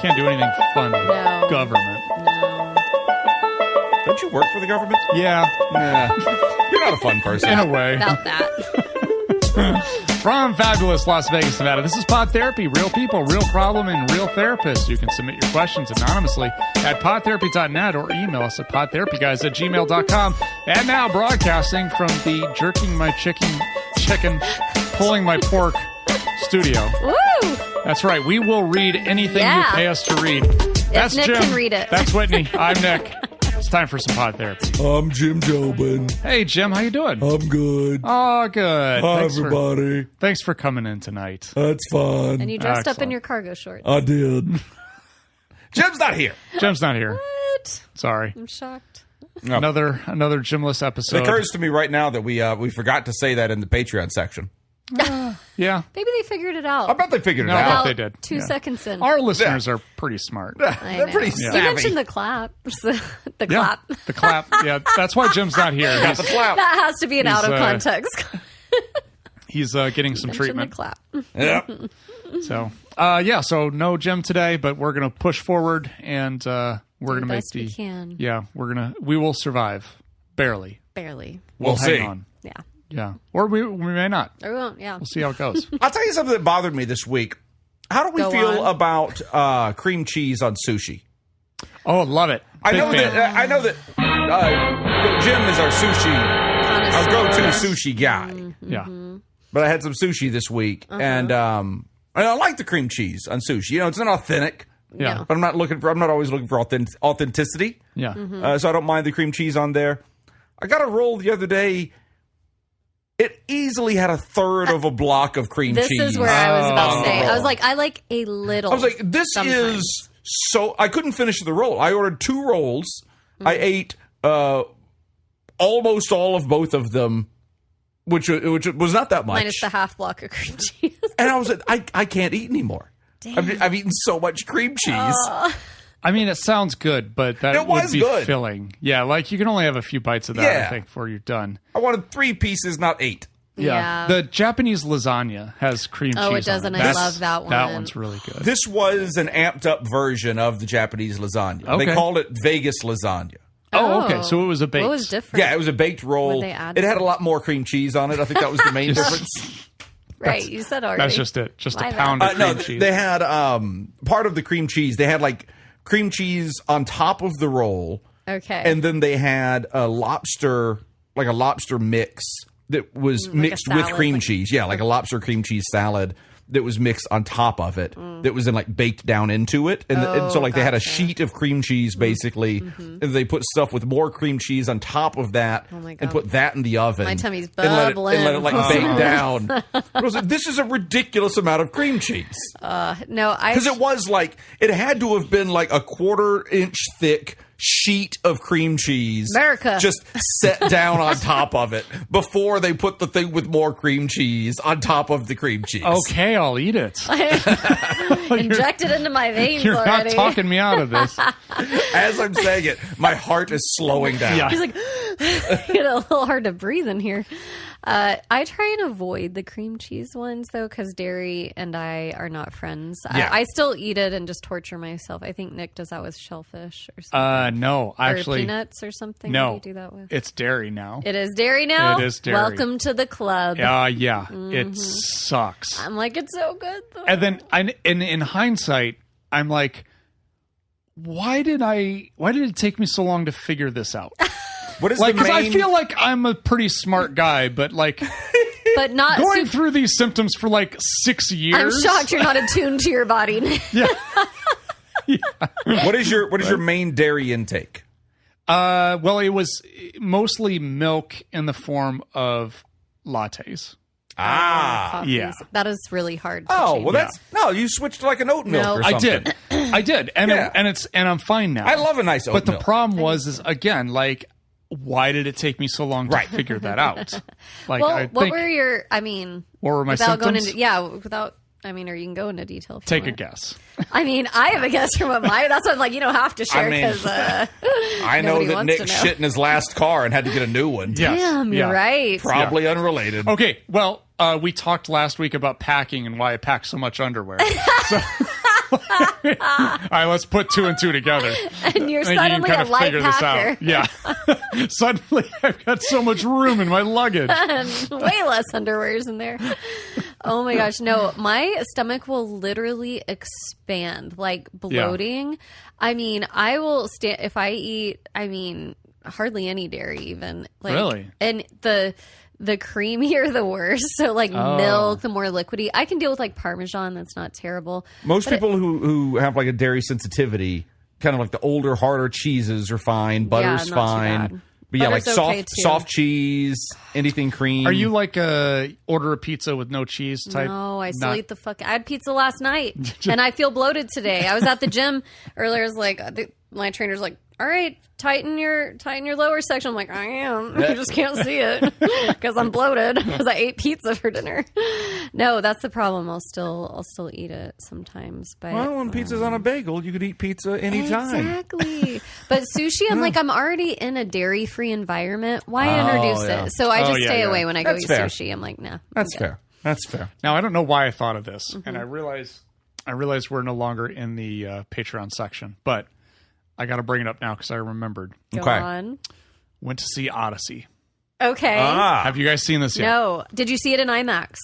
Can't do anything fun with government. No. Don't you work for the government? Yeah. You're not a fun person. In a way. About that. From fabulous Las Vegas, Nevada, this is Pod Therapy. Real people, real problem, and real therapists. You can submit your questions anonymously at podtherapy.net or email us at podtherapyguys@gmail.com. And now broadcasting from the jerking my chicken, pulling my pork studio. Woo! That's right. We will read anything you pay us to read. That's Nick Jim. can read it. That's Whitney. I'm Nick. It's time for some Pod Therapy. I'm Jim Jobin. Hey, Jim. How you doing? I'm good. Oh, good. Hi, everybody. Thanks for coming in tonight. That's fun. And you dressed up in Excellent. your cargo shorts. I did. Jim's not here. Jim's not here. What? Sorry. I'm shocked. No. Another Jimless episode. It occurs to me right now that we forgot to say that in the Patreon section. Yeah. Maybe they figured it out. I bet they figured it No, I bet out. they did. 2 seconds in. Our listeners are pretty smart. I They're know. pretty You savvy. mentioned the clap. the Yeah. clap. The clap. Yeah. That's why Jim's not here. Got the clap. That has to be an He's, out of context. He's getting some Mention treatment. the clap. Yep. So, so no Jim today, but we're going to push forward and we're going to make best we can. Yeah, we will survive. Barely. Barely. We'll hang see. on. Yeah. Yeah. Or we may not. Or we won't, yeah. We'll see how it goes. I'll tell you something that bothered me this week. How do we Go feel on. about cream cheese on sushi? Oh, love it. I Big know fan. that Jim is our go-to sushi guy. Yeah. But I had some sushi this week, and I like the cream cheese on sushi. You know, it's not authentic. Yeah. No. But I'm not always looking for authenticity. Yeah. So I don't mind the cream cheese on there. I got a roll the other day. It easily had a third of a block of cream This cheese. is where I was about on to the say. I was roll. like, I like a little. I was like, this sometimes. is so. I couldn't finish the roll. I ordered 2 rolls. I ate almost all of both of them, which was not that much. Minus the half block of cream cheese. And I was like, I can't eat anymore. I've eaten so much cream cheese. I mean, it sounds good, but that It would was be good. filling. Yeah, like you can only have a few bites of that, Yeah. I think, before you're done. I wanted 3 pieces, not 8. Yeah. The Japanese lasagna has cream cheese. Oh, it does, on and it. I That's- love that one. That one's really good. This was an amped up version of the Japanese lasagna. Okay. They called it Vegas lasagna. Oh, okay. So it was a baked. What was different? Yeah, it was a baked roll. What'd they add? It had a lot more cream cheese on it. I think that was the main difference. Right, you said already. That's just it. Just My a bad. pound of cream No, cheese. they had part of the cream cheese. They had like cream cheese on top of the roll, Okay. and then they had a lobster mix that was a mixed with salad, cream like- cheese. Yeah, like a lobster cream cheese salad that was mixed on top of it. That was then like baked down into it, and so like they had a gotcha. sheet of cream cheese basically, and they put stuff with more cream cheese on top of that, my and God. put that in the oven. My tummy's and let it bubbling. like bake down. I was like, this is a ridiculous amount of cream cheese. no, Because it was like, it had to have been like a 1/4 inch thick sheet of cream cheese. America. Just set down on top of it before they put the thing with more cream cheese on top of the cream cheese. Okay, I'll eat it. inject it into my veins You're already. not talking me out of this. As I'm saying it, my heart is slowing down. Yeah. He's like, it's a little hard to breathe in here. I try and avoid the cream cheese ones, though, because dairy and I are not friends. Yeah. I still eat it and just torture myself. I think Nick does that with shellfish or something. No, or actually, peanuts or something. no. What do you do that with? It's dairy now. It is dairy now? It is dairy. Welcome to the club. Yeah, it sucks. I'm like, it's so good, though. And then, in hindsight, I'm like, why did it take me so long to figure this out? What is Like, the because I main... feel like I'm a pretty smart guy, but like But not going super. through these symptoms for like 6 years. I'm shocked you're not attuned to your body. What is your main dairy intake? Well, it was mostly milk in the form of lattes. Coffees. Yeah. That is really hard to Oh, change. well, that's... No, you switched to like an oat milk No. or I something. did, and Yeah. and I'm fine now. I love a nice oat But the milk. problem is again, like, why did it take me so long to Right. figure that out? Like, Well, I what think, were your, I mean, what were my without symptoms? I mean, or you can go into detail if you Take a want. guess. I mean, I have a guess from what that's what I'm like, you don't have to share I mean, because I know nobody that wants Nick to know. shit in his last car and had to get a new one. Yes. damn, you're Yeah. right. Probably unrelated. Okay, well, we talked last week about packing and why I pack so much underwear. So, All right, let's put 2 and 2 together. And you're I think you can suddenly kind a of light figure this packer. out. Yeah. Suddenly, I've got so much room in my luggage. And way less underwears in there. Oh my gosh. No, my stomach will literally expand, like bloating. I mean, I will stand if I eat, hardly any dairy even. Like, Really? And the creamier, the worse. So like milk, the more liquidy. I can deal with like Parmesan. That's not terrible. Most people who have like a dairy sensitivity, kind of like the older, harder cheeses are fine. Butter's not too fine. bad. But yeah, Butter's like okay, too. soft cheese, anything cream. Are you like a order a pizza with no cheese type? No, I still Not- eat the fuck. I had pizza last night, and I feel bloated today. I was at the gym earlier. I was like, my trainer's like, "All right, tighten your lower section." I'm like, "I am." You just can't see it because I'm bloated because I ate pizza for dinner. No, that's the problem. I'll still eat it sometimes. But Well, when pizza's on a bagel, you could eat pizza anytime. exactly. But sushi, I'm like, I'm already in a dairy-free environment. Why introduce yeah. it? So I just yeah, stay yeah. away when I go That's eat fair. sushi. I'm like, nah. I'm That's good. fair. That's fair. Now, I don't know why I thought of this, Mm-hmm. and I realize we're no longer in the Patreon section, but I got to bring it up now because I remembered. Go Okay. on. Went to see Odyssey. Okay. Have you guys seen this yet? No. Did you see it in IMAX?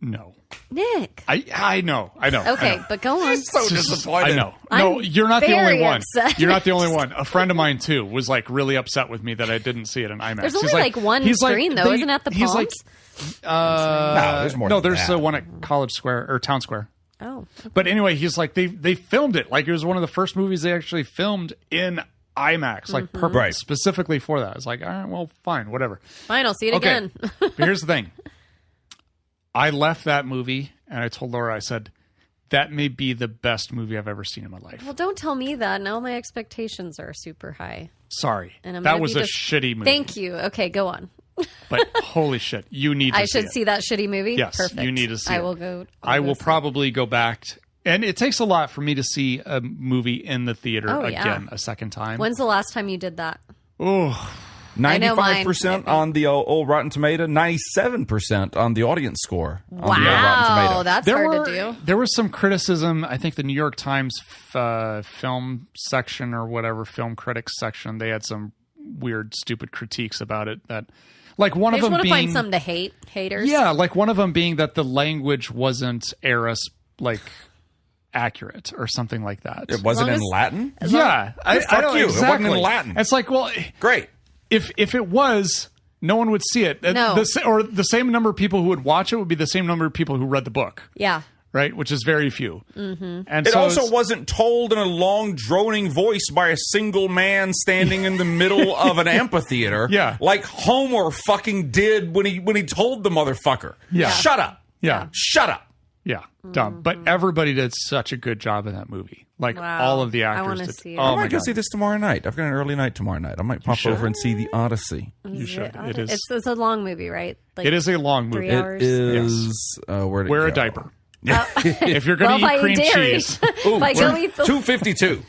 No. Nick. I know. Okay, but go on. So disappointed. I know. No, I'm you're not the only very one. upset. You're not the only one. A friend of mine too was like really upset with me that I didn't see it in IMAX. There's He's only like one he's like, screen, though, isn't it, at the he's like, Palms? No, there's more No, than there's that. one at College Square or Town Square. Oh. But anyway, he's like they filmed it like it was one of the first movies they actually filmed in IMAX, like Right. specifically for that. It's like, all right, well, fine, whatever. Fine, I'll see it Okay, again. but here's the thing. I left that movie and I told Laura, I said, that may be the best movie I've ever seen in my life. Well, don't tell me that. Now my expectations are super high. Sorry, And I'm that gonna was be a dis- shitty movie. Thank you. Okay, go on. But holy shit, you need to I see should it. see that shitty movie? Yes, Perfect. you need to see I it. will go. I will see it. probably go back. And it takes a lot for me to see a movie in the theater Oh, yeah. again a second time. When's the last time you did that? Oh, 95% on the old Rotten Tomato, 97% on the audience score. On the old Rotten Wow, Tomato. that's hard to do. There was some criticism. I think the New York Times film section or whatever, film critics section, they had some weird, stupid critiques about it. That, like one I of just them want to being, find something to hate. Haters. yeah, like one of them being that the language wasn't like accurate or something like that. It wasn't As in long as- Latin? Yeah, I Fuck don't you. It wasn't exactly. in Latin. It's like, well, Great. if it was, no one would see it. No. Or the same number of people who would watch it would be the same number of people who read the book, Yeah. right? Which is very few. Mm-hmm. And It so also it's- wasn't told in a long, droning voice by a single man standing in the middle of an amphitheater. Yeah. Like Homer fucking did when he told the motherfucker. Yeah. Shut up. Yeah. Shut up. Yeah, dumb. But everybody did such a good job in that movie. Like Wow. all of the I actors wanna did. see it. Oh I my might go god, see this tomorrow night. I've got an early night tomorrow night. I might pop should. over and see the Odyssey. you should. It is. It's a long movie, right? Like It is a long movie. 3 hours. It is. Where'd it Wear a go? diaper. if you're going Well, to if I eat eat cream dairy. cheese, If I go eat the... 252.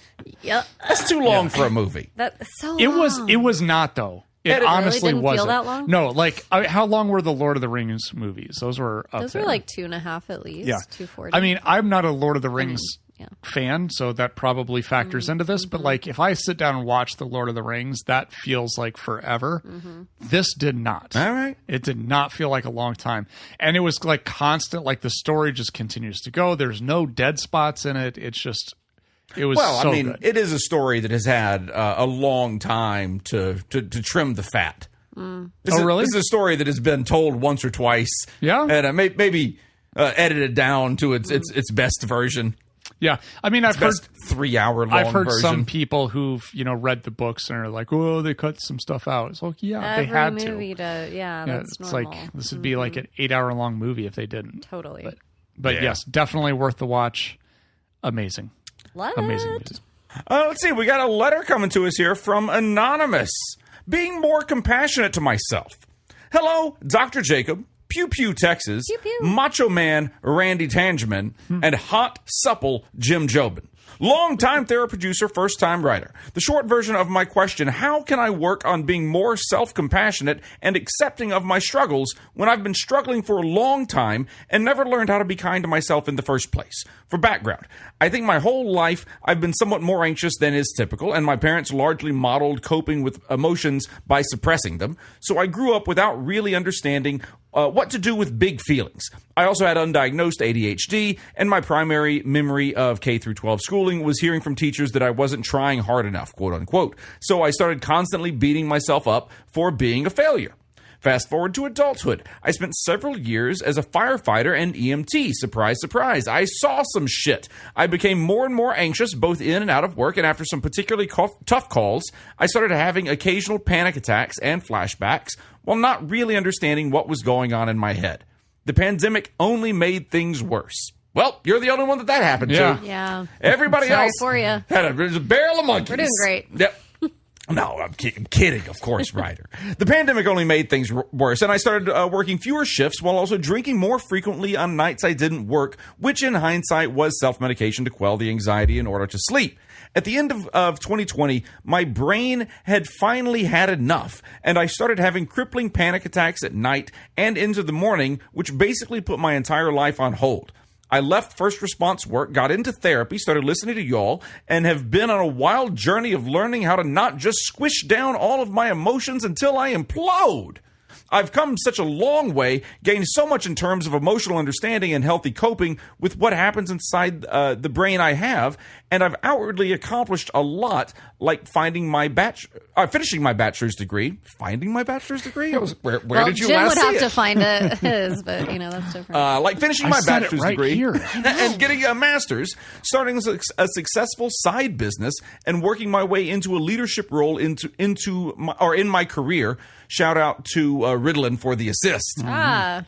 Yeah. That's too long for a movie. That's so it long. was not though. It really honestly didn't feel wasn't. that long? No, like how long were the Lord of the Rings movies? Those were up Those there. were like 2.5 at least. Yeah. 240. I mean, I'm not a Lord of the Rings yeah. fan, so that probably factors into this. But like, if I sit down and watch the Lord of the Rings, that feels like forever. This did not. All right. It did not feel like a long time, and it was like constant. Like the story just continues to go. There's no dead spots in it. It's just. It was Well, so I mean, good. it is a story that has had a long time to trim the fat. Oh, really? This is a story that has been told once or twice. Yeah? And maybe edited down to its best version. Yeah, I mean, I've heard. Best 3 hour long I've heard version. some people who've read the books and are like, "Oh, they cut some stuff out." It's like, yeah, Every they had movie to. yeah, Yeah, that's it's normal. like this would be like an 8-hour-long movie if they didn't. Totally. But Yeah. yes, definitely worth the watch. Amazing, What? amazing movies. Let's see. We got a letter coming to us here from Anonymous. Being more compassionate to myself. Hello, Dr. Jacob, Pew Pew, Texas, Pew Pew. Macho Man Randy Tangeman, and hot, supple Jim Jobin. Long-time therapy producer, first-time writer. The short version of my question, how can I work on being more self-compassionate and accepting of my struggles when I've been struggling for a long time and never learned how to be kind to myself in the first place? For background, I think my whole life I've been somewhat more anxious than is typical, and my parents largely modeled coping with emotions by suppressing them, so I grew up without really understanding what to do with big feelings. I also had undiagnosed ADHD, and my primary memory of K through 12 schooling was hearing from teachers that I wasn't trying hard enough, quote unquote. So I started constantly beating myself up for being a failure. Fast forward to adulthood. I spent several years as a firefighter and EMT. Surprise, surprise. I saw some shit. I became more and more anxious both in and out of work, and after some particularly tough calls, I started having occasional panic attacks and flashbacks while not really understanding what was going on in my head. The pandemic only made things worse. Well, you're the only one that happened to. Yeah. Everybody Sorry else for you. had a barrel of monkeys. We're doing great. Yep. No, I'm kidding, of course, Ryder. The pandemic only made things worse, and I started working fewer shifts while also drinking more frequently on nights I didn't work, which in hindsight was self-medication to quell the anxiety in order to sleep. At the end of 2020, my brain had finally had enough, and I started having crippling panic attacks at night and into the morning, which basically put my entire life on hold. I left first response work, got into therapy, started listening to y'all, and have been on a wild journey of learning how to not just squish down all of my emotions until I implode. I've come such a long way, gained so much in terms of emotional understanding and healthy coping with what happens inside the brain I have, and I've outwardly accomplished a lot, like finishing my bachelor's degree. Finding my bachelor's degree? Where did you Jim last would see have it? to find his, but that's different. Like finishing my said it bachelor's right degree here. and getting a master's, starting a successful side business, and working my way into a leadership role in my career. Shout out to Ritalin for the assist. Yeah.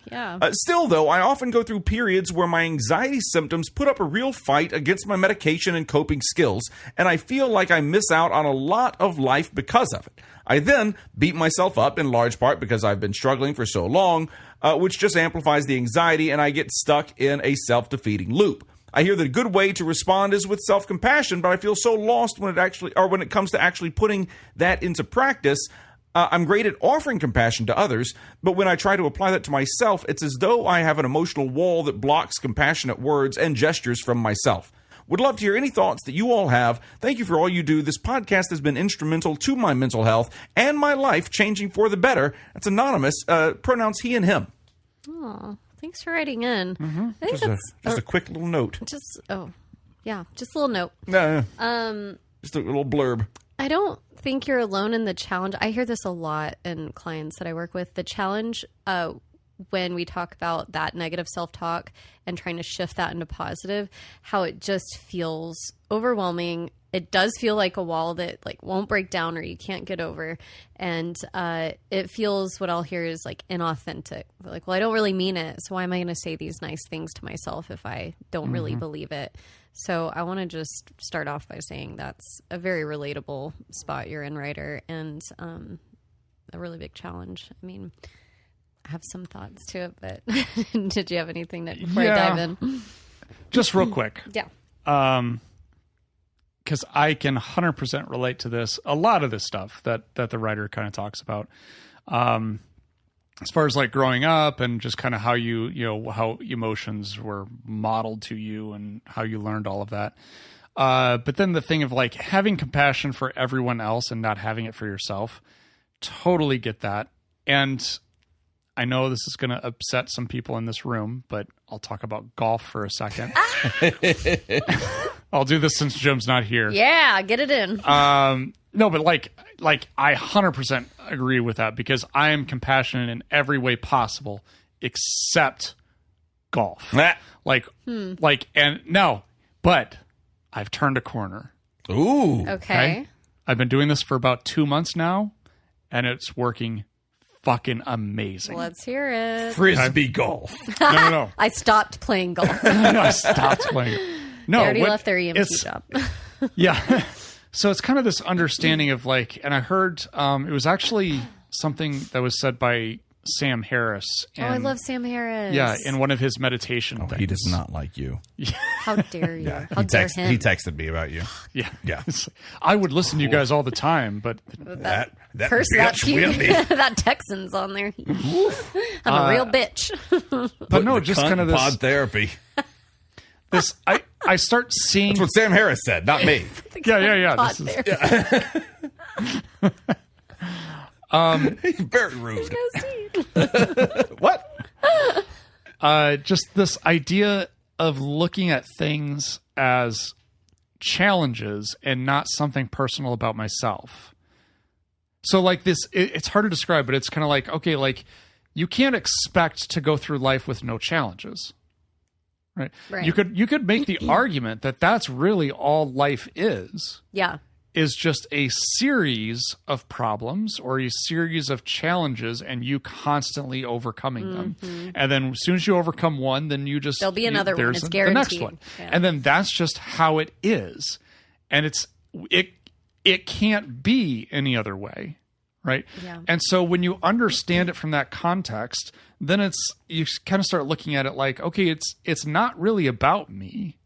Still, though, I often go through periods where my anxiety symptoms put up a real fight against my medication and coping skills, and I feel like I miss out on a lot of life because of it. I then beat myself up in large part because I've been struggling for so long, which just amplifies the anxiety, and I get stuck in a self-defeating loop. I hear that a good way to respond is with self-compassion, but I feel so lost when it comes to actually putting that into practice. I'm great at offering compassion to others, but when I try to apply that to myself, it's as though I have an emotional wall that blocks compassionate words and gestures from myself. Would love to hear any thoughts that you all have. Thank you for all you do. This podcast has been instrumental to my mental health and my life changing for the better. That's anonymous. Pronouns he and him. Oh, thanks for writing in. Mm-hmm. I think Just a quick little note. just a little note. Just a little blurb. I don't think you're alone in the challenge. I hear this a lot in clients that I work with. The challenge when we talk about that negative self-talk and trying to shift that into positive, how it just feels overwhelming. It does feel like a wall that won't break down or you can't get over. And it feels, what I'll hear is inauthentic. Well, I don't really mean it. So why am I going to say these nice things to myself if I don't really believe it? So I want to just start off by saying that's a very relatable spot you're in, Ryder, and a really big challenge. I mean, I have some thoughts to it, but did you have anything before I dive in? Just real quick. Yeah. Because I can 100% relate to this, a lot of this stuff that the writer kind of talks about. As far as growing up and just kind of how how emotions were modeled to you and how you learned all of that. But then the thing of having compassion for everyone else and not having it for yourself, totally get that. And I know this is going to upset some people in this room, but I'll talk about golf for a second. I'll do this since Jim's not here. Yeah, get it in. No, but I 100% agree with that because I am compassionate in every way possible except golf. But I've turned a corner. Ooh. Okay. I've been doing this for about 2 months now, and it's working fucking amazing. Let's hear it. Frisbee golf. No. I stopped playing golf. I stopped playing. No, they already left their EMT job. Yeah. So it's kind of this understanding of and I heard it was actually something that was said by Sam Harris. Oh, I love Sam Harris. Yeah, in one of his meditation things. He does not like you. How dare you? How He dare him? he texted me about you. Yeah. Yeah. I would listen to you guys all the time, but That Person, that bitch cute, Whitney. that Texan's on there. I'm a real bitch. but no, just kind of this. Pod therapy. This I start seeing. That's what Sam Harris said, not me. Yeah. Pot This is, He's very rude. there. What? just this idea of looking at things as challenges and not something personal about myself. So like this, it's hard to describe, but it's kind of like, okay, like you can't expect to go through life with no challenges. Right. You could make the argument that that's really all life is just a series of problems or a series of challenges and you constantly overcoming them. And then as soon as you overcome one, then you just... There'll be another one. It's guaranteed. The next one. Yeah. And then that's just how it is. And it can't be any other way. Right. Yeah. And so when you understand it from that context, then you kind of start looking at it like, okay, it's not really about me.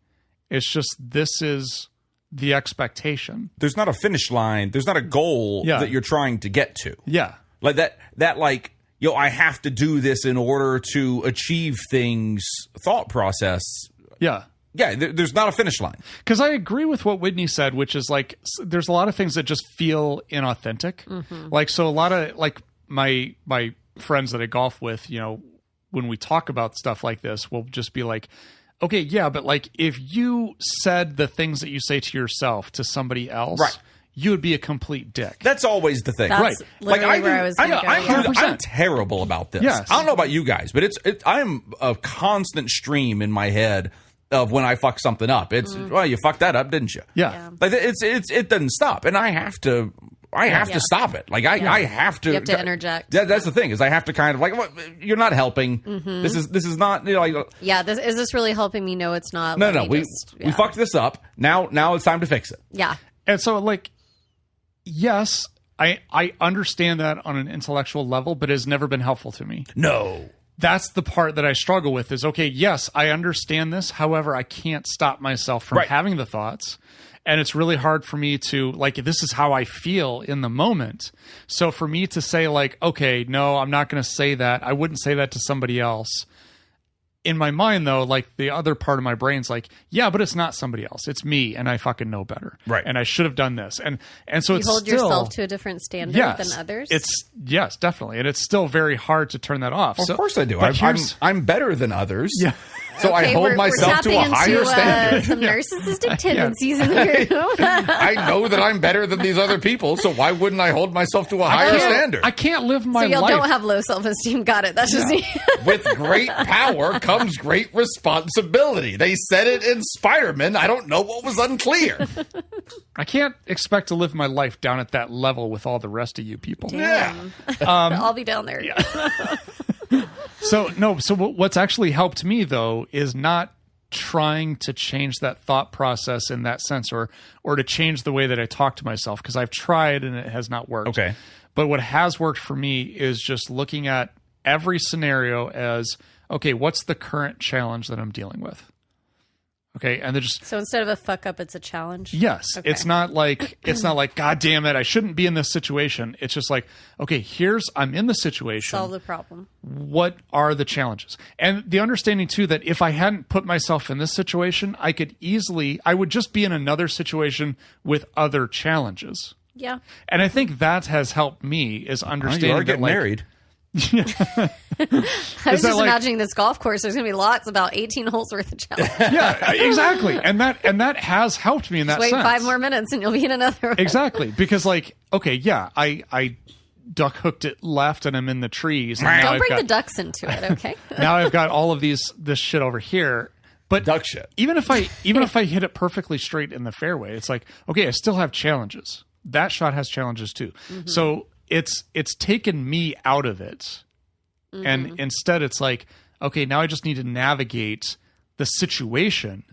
It's just, this is the expectation. There's not a finish line. There's not a goal that you're trying to get to. Yeah. Like that like, I have to do this in order to achieve things thought process. Yeah. Yeah, there's not a finish line. Because I agree with what Whitney said, which is like, there's a lot of things that just feel inauthentic. Like, so a lot of like my friends that I golf with, when we talk about stuff like this, we'll just be like, okay, yeah, but like if you said the things that you say to yourself to somebody else, right, you would be a complete dick. That's always the thing. That's right. Literally where I was going to go. I'm terrible about this. Yes. I don't know about you guys, but I'm a constant stream in my head of when I fuck something up. It's, well, you fucked that up, didn't you? Yeah. Like it doesn't stop. And I have to stop it. Like I have to. You have to interject. That's the thing, is I have to kind of like, well, you're not helping. This is not, like, is this really helping me? No, it's not. No. We fucked this up. Now it's time to fix it. Yeah. And so like, yes, I understand that on an intellectual level, but it has never been helpful to me. No. That's the part that I struggle with is, okay, yes, I understand this. However, I can't stop myself from having the thoughts. And it's really hard for me to, like, this is how I feel in the moment. So for me to say, like, okay, no, I'm not going to say that. I wouldn't say that to somebody else. In my mind, though, like, the other part of my brain's like, yeah, but it's not somebody else. It's me, and I fucking know better. Right. And I should have done this. And so you hold yourself to a different standard than others? Yes, definitely. And it's still very hard to turn that off. Well, of course I do. But I'm better than others. Yeah. So I hold myself to a higher standard. Some narcissistic tendencies in here. I know that I'm better than these other people, so why wouldn't I hold myself to a higher standard? I can't live my life. So y'all life. don't have low self-esteem. Got it. That's just me. With great power comes great responsibility. They said it in Spider-Man. I don't know what was unclear. I can't expect to live my life down at that level with all the rest of you people. Damn. I'll be down there. Yeah. So what's actually helped me, though, is not trying to change that thought process in that sense or to change the way that I talk to myself, because I've tried and it has not worked. Okay. But what has worked for me is just looking at every scenario as, okay, what's the current challenge that I'm dealing with? Okay, and so instead of a fuck up, it's a challenge. Yes, okay. It's not like God damn it, I shouldn't be in this situation. It's just like, okay, I'm in the situation. Solve the problem. What are the challenges? And the understanding too that if I hadn't put myself in this situation, I would just be in another situation with other challenges. Yeah. And I think that has helped me is understanding you are getting married. I was just imagining this golf course. There's going to be lots, about 18 holes worth of challenge. Yeah, exactly. And that has helped me in that Wait sense. 5 more minutes and you'll be in another one. Exactly. Because okay, yeah, I duck hooked it left and I'm in the trees. And Don't bring the ducks into it, okay? Now I've got all of this shit over here. But duck shit. Even if I hit it perfectly straight in the fairway, it's like, okay, I still have challenges. That shot has challenges too. Mm-hmm. So it's taken me out of it. Mm-hmm. And instead it's like, okay, now I just need to navigate the situation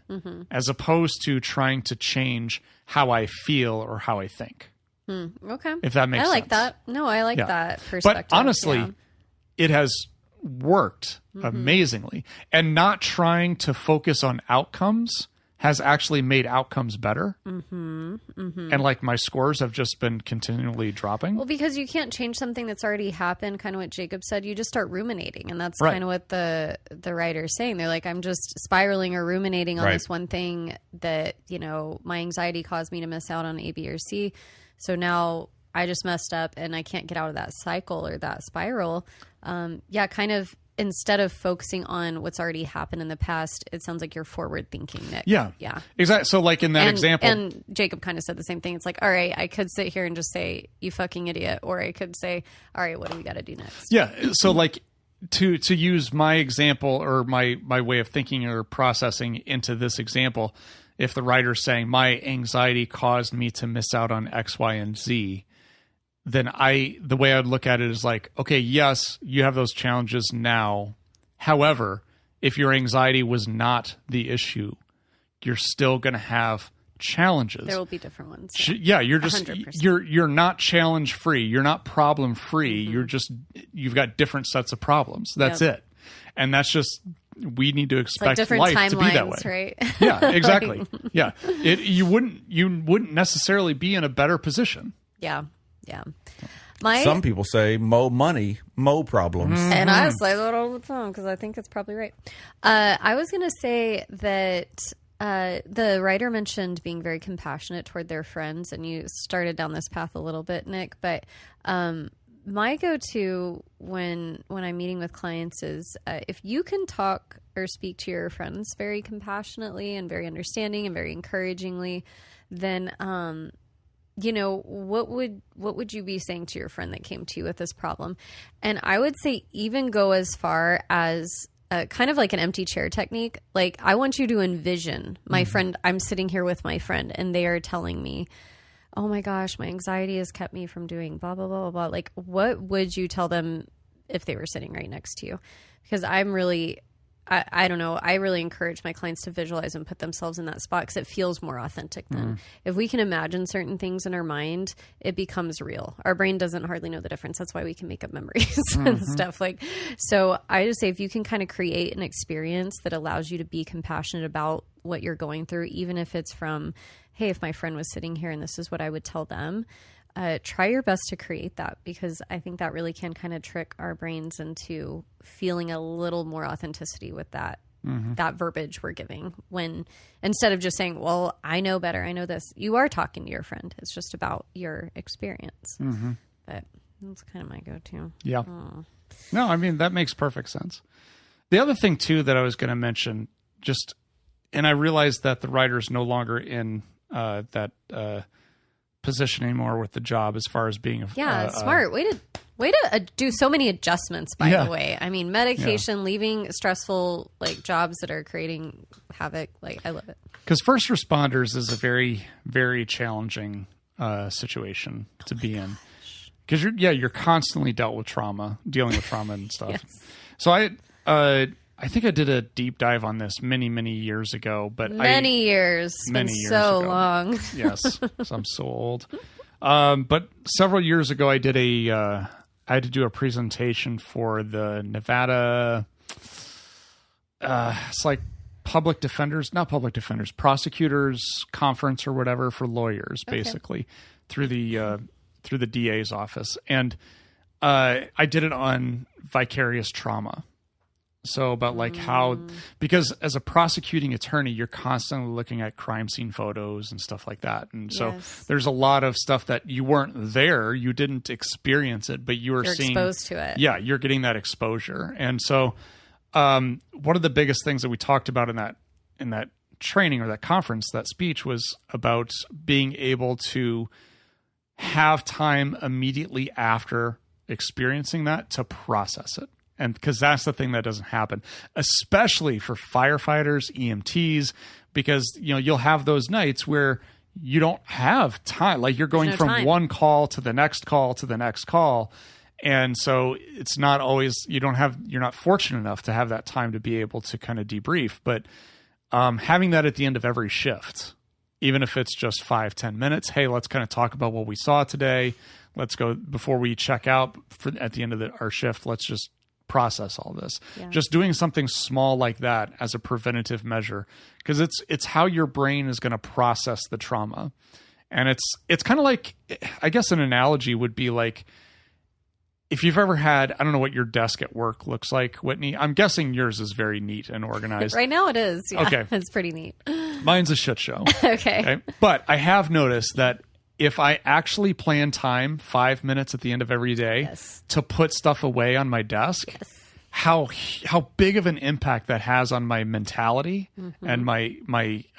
as opposed to trying to change how I feel or how I think. Okay. If that makes sense. I like that. No, I like that perspective. But honestly, it has worked amazingly, and not trying to focus on outcomes has actually made outcomes better. And like my scores have just been continually dropping. Well, because you can't change something that's already happened, kind of what Jacob said. You just start ruminating. And that's Right. kind of what the writer's saying. They're like, I'm just spiraling or ruminating on Right. this one thing that, you know, my anxiety caused me to miss out on A, B, or C. So now I just messed up and I can't get out of that cycle or that spiral. Yeah, kind of instead of focusing on what's already happened in the past, it sounds like you're forward thinking, Nick. Yeah. Yeah. Exactly. So like in that example. And Jacob kind of said the same thing. It's like, all right, I could sit here and just say, you fucking idiot. Or I could say, all right, what do we got to do next? Yeah. So like to use my example or my way of thinking or processing into this example, if the writer's saying my anxiety caused me to miss out on X, Y, and Z, then the way I'd look at it is like, okay, yes, you have those challenges now. However, if your anxiety was not the issue, you're still going to have challenges. There will be different ones. Yeah, you're just 100%. you're not challenge free. You're not problem free. You've got different sets of problems. That's it. And that's just, we need to Like expect different life to be that way. timelines, right? Yeah, exactly. Yeah. You wouldn't necessarily be in a better position. Yeah. Some people say mo money, mo problems. And I say that all the time because I think it's probably right. I was going to say that the writer mentioned being very compassionate toward their friends, and you started down this path a little bit, Nick. But my go-to when I'm meeting with clients is if you can talk or speak to your friends very compassionately and very understanding and very encouragingly, then you know, what would you be saying to your friend that came to you with this problem? And I would say even go as far as kind of like an empty chair technique. Like, I want you to envision my friend. I'm sitting here with my friend and they are telling me, oh my gosh, my anxiety has kept me from doing blah, blah, blah, blah, blah. Like, what would you tell them if they were sitting right next to you? Because I'm really... I don't know. I really encourage my clients to visualize and put themselves in that spot because it feels more authentic then. If we can imagine certain things in our mind, it becomes real. Our brain doesn't hardly know the difference. That's why we can make up memories and stuff. So I just say if you can kind of create an experience that allows you to be compassionate about what you're going through, even if it's from, hey, if my friend was sitting here and this is what I would tell them, try your best to create that, because I think that really can kind of trick our brains into feeling a little more authenticity with that that verbiage we're giving, when instead of just saying, well, I know better, I know this, you are talking to your friend. It's just about your experience. But that's kind of my go-to. Yeah. No, I mean, that makes perfect sense. The other thing too that I was going to mention, and I realized that the writer's no longer in that position anymore with the job as far as being smart way to do so many adjustments, by the way. I mean, medication, leaving stressful jobs that are creating havoc, I love it, because first responders is a very, very challenging situation to be in, because you're constantly dealing with trauma and stuff. Yes. So I think I did a deep dive on this many years ago, but many years ago. Long. Yes, so I'm so old. But several years ago, I had to do a presentation for the Nevada. It's like prosecutors conference or whatever for lawyers, basically through the DA's office, and I did it on vicarious trauma. So about how, because as a prosecuting attorney, you're constantly looking at crime scene photos and stuff like that. And so there's a lot of stuff that you weren't there, you didn't experience it, but you're seeing, exposed to it. Yeah, you're getting that exposure. And so one of the biggest things that we talked about in that training or that conference, that speech, was about being able to have time immediately after experiencing that to process it. And because that's the thing that doesn't happen, especially for firefighters, EMTs, because you'll have those nights where you don't have time. Like, you're going from one call to the next call to the next call. And so it's not always, you're not fortunate enough to have that time to be able to kind of debrief. But having that at the end of every shift, even if it's just 5-10 minutes, hey, let's kind of talk about what we saw today. Let's go before we check out at the end of our shift. Let's just process all this. Yeah. Just doing something small like that as a preventative measure, because it's how your brain is going to process the trauma. And it's kind of like, I guess an analogy would be like, if you've ever had, I don't know what your desk at work looks like, Whitney. I'm guessing yours is very neat and organized. Right now it is. Yeah, Okay. It's pretty neat. Mine's a shit show. Okay. But I have noticed that if I actually plan time 5 minutes at the end of every day Yes. to put stuff away on my desk, how big of an impact that has on my mentality and my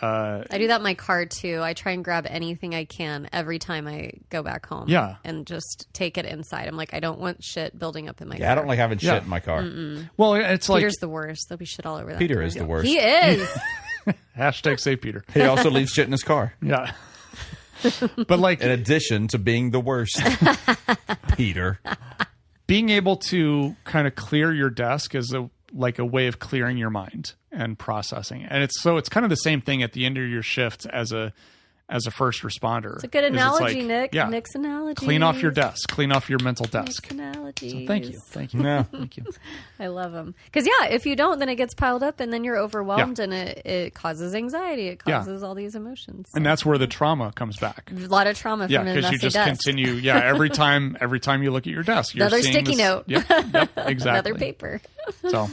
I do that in my car too. I try and grab anything I can every time I go back home. Yeah. And just take it inside. I'm like, I don't want shit building up in my car. Yeah, I don't like having shit Yeah. in my car. well, it's like Peter's the worst. There'll be shit all over that. Peter car. is the worst. He is. hashtag save Peter. He also leaves shit in his car. Yeah. But like In addition to being the worst. Peter. being able to kind of clear your desk is a way of clearing your mind and processing. And it's kind of the same thing at the end of your shift as a first responder. It's a good analogy, Nick. Yeah, Nick's analogy. clean off your desk, clean off your mental desk. Nick's analogies. So thank you. Yeah. Thank you. I love them. Because, yeah, if you don't, then it gets piled up and then you're overwhelmed and it causes anxiety. It causes all these emotions. And that's where the trauma comes back. A lot of trauma from a because messy you just desk. continue. Yeah, every time you look at your desk, you're Another seeing sticky this- note. Yep, exactly. Another paper. So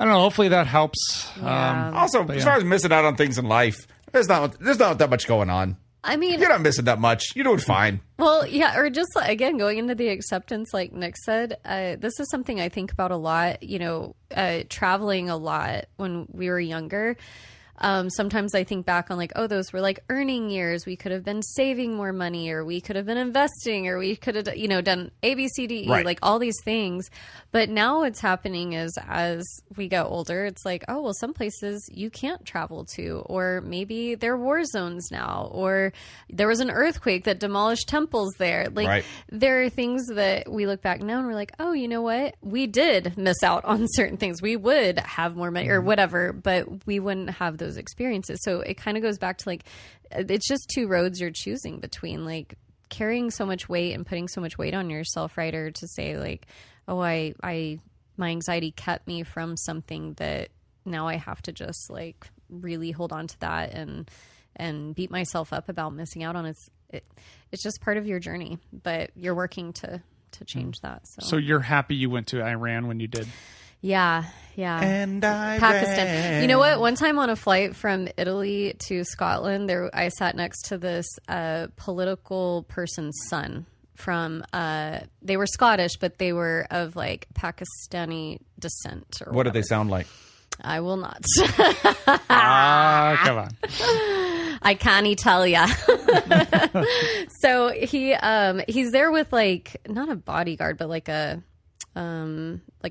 I don't know. Hopefully that helps. Yeah. Also, But as yeah. far as missing out on things in life, there's not that much going on. I mean, You're not missing that much. You're doing fine. well, yeah, or just again going into the acceptance, like Nick said, this is something I think about a lot. You know, traveling a lot when we were younger. Sometimes I think back on like, oh, those were like earning years. We could have been saving more money, or we could have been investing, or we could have, done A, B, C, D, E, Right. like all these things. But now what's happening is as we get older, it's like, oh, well, some places you can't travel to, or maybe they're war zones now, or there was an earthquake that demolished temples there. Like Right. there are things that we look back now and we're like, oh, you know what? We did miss out on certain things. We would have more money or whatever, but we wouldn't have those experiences. So it kind of goes back to like, it's just two roads you're choosing between, like carrying so much weight and putting so much weight on yourself, right? Or to say like, oh, my anxiety kept me from something that now I have to just like really hold on to that and beat myself up about missing out on. It's just part of your journey, but you're working to change that. So you're happy you went to Iran when you did? Yeah. And I Pakistan. You know what? One time on a flight from Italy to Scotland, I sat next to this political person's son from, they were Scottish, but they were of like Pakistani descent. Or What did they whatever. sound like? I will not. Come on. I can't tell ya. So he's there with like not a bodyguard, but like a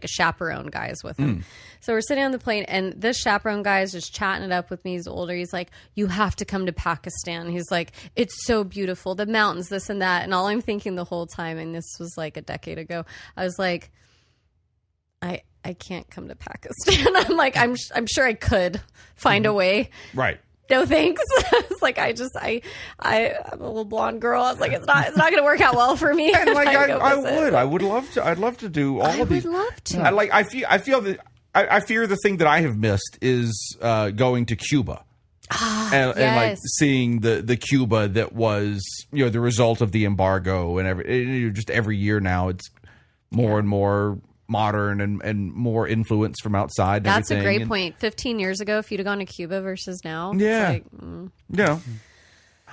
chaperone guy is with him. So we're sitting on the plane, and this chaperone guy is just chatting it up with me. He's older. He's like, "You have to come to Pakistan." He's like, "It's so beautiful, the mountains, this and that." And all I'm thinking the whole time, and this was like a decade ago, I was like, I can't come to Pakistan. I'm like, I'm sure I could find a way. Right. No thanks. It's like I'm a little blonde girl. I was like, it's not going to work out well for me. And like I would love to. I'd love to do all I of these. would love to. I feel that I fear the thing that I have missed is going to Cuba. And like yes. seeing the Cuba that was the result of the embargo and just every year now it's more and more modern and more influence from outside. And That's a everything. great And, point. 15 years ago, if you'd have gone to Cuba versus now, Yeah. it's like,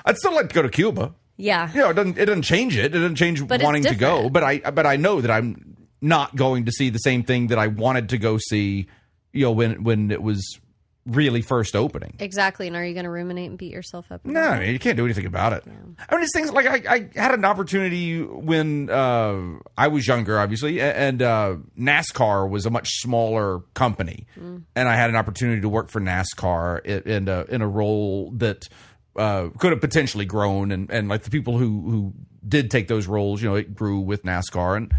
I'd still like to go to Cuba. yeah. It doesn't change it. It doesn't change But it's wanting to go. different. But I know that I'm not going to see the same thing that I wanted to go see. When it was really first opening. Exactly. And are you going to ruminate and beat yourself up? No, I mean, you can't do anything about it. I mean, it's things like I had an opportunity when I was younger, obviously, and NASCAR was a much smaller company, and I had an opportunity to work for NASCAR in a role that could have potentially grown, and like the people who did take those roles, it grew with NASCAR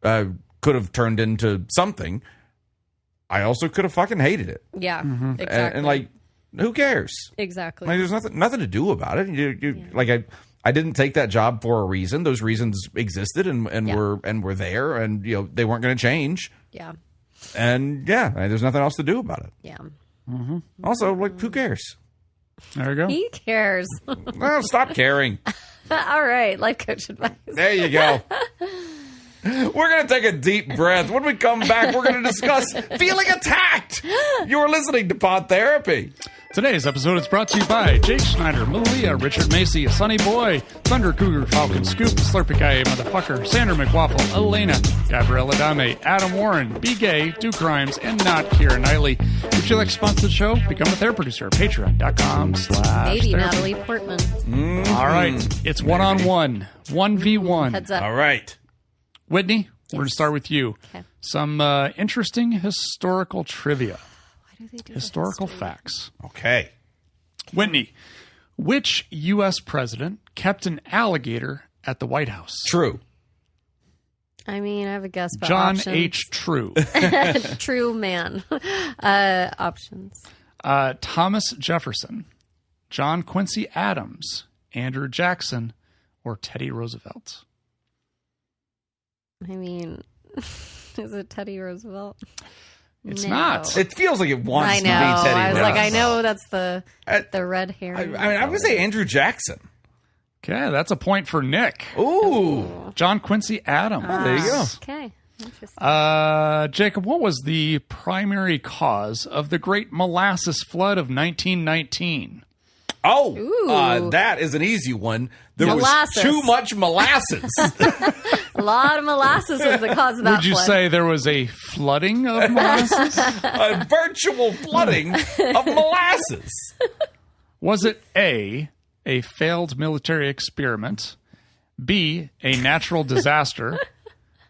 and could have turned into something. I also could have fucking hated it. Yeah. Exactly. And like, who cares? exactly. Like, there's nothing to do about it. Like I didn't take that job for a reason. Those reasons existed and were there, and they weren't going to change. Yeah. And yeah, there's nothing else to do about it. Yeah. Also, like, who cares? There you go. He cares. Well, stop caring. All right. Life coach advice. There you go. We're going to take a deep breath. When we come back, we're going to discuss feeling attacked. You're listening to Pod Therapy. Today's episode is brought to you by Jake Schneider, Malia, Richard Macy, Sonny Boy, Thunder Cougar, Falcon Scoop, Slurpy Guy, Motherfucker, Sandra McWaffle, Elena, Gabriella Dame, Adam Warren, Be Gay, Duke Rhymes, and not Keira Knightley. Would you like to sponsor the show? Become a therapy producer at patreon.com/therapy. Maybe Natalie Portman. All right. It's one-on-one, 1v1. Heads up. All right. Whitney, we're going to start with you. Okay. Some interesting historical trivia. Why do they do Historical history? facts. Okay. Whitney, which U.S. president kept an alligator at the White House? True. I mean, I have a guess, but John options. H. True. True man. Options. Thomas Jefferson, John Quincy Adams, Andrew Jackson, or Teddy Roosevelt? I mean, is it Teddy Roosevelt? It's No. not. It feels like it wants I to know. be Teddy I was like, I Roosevelt. know that's the red hair. I mean, I'm going to say Andrew Jackson. Okay, that's a point for Nick. Ooh. John Quincy Adams. There you go. Okay. Interesting. Jacob, what was the primary cause of the Great Molasses Flood of 1919? Oh, Ooh. that is an easy one. There Molasses. was too much molasses. A lot of molasses was the cause of that Would you flood. say there was a flooding of molasses? A virtual flooding of molasses. Was it A, failed military experiment, B, a natural disaster?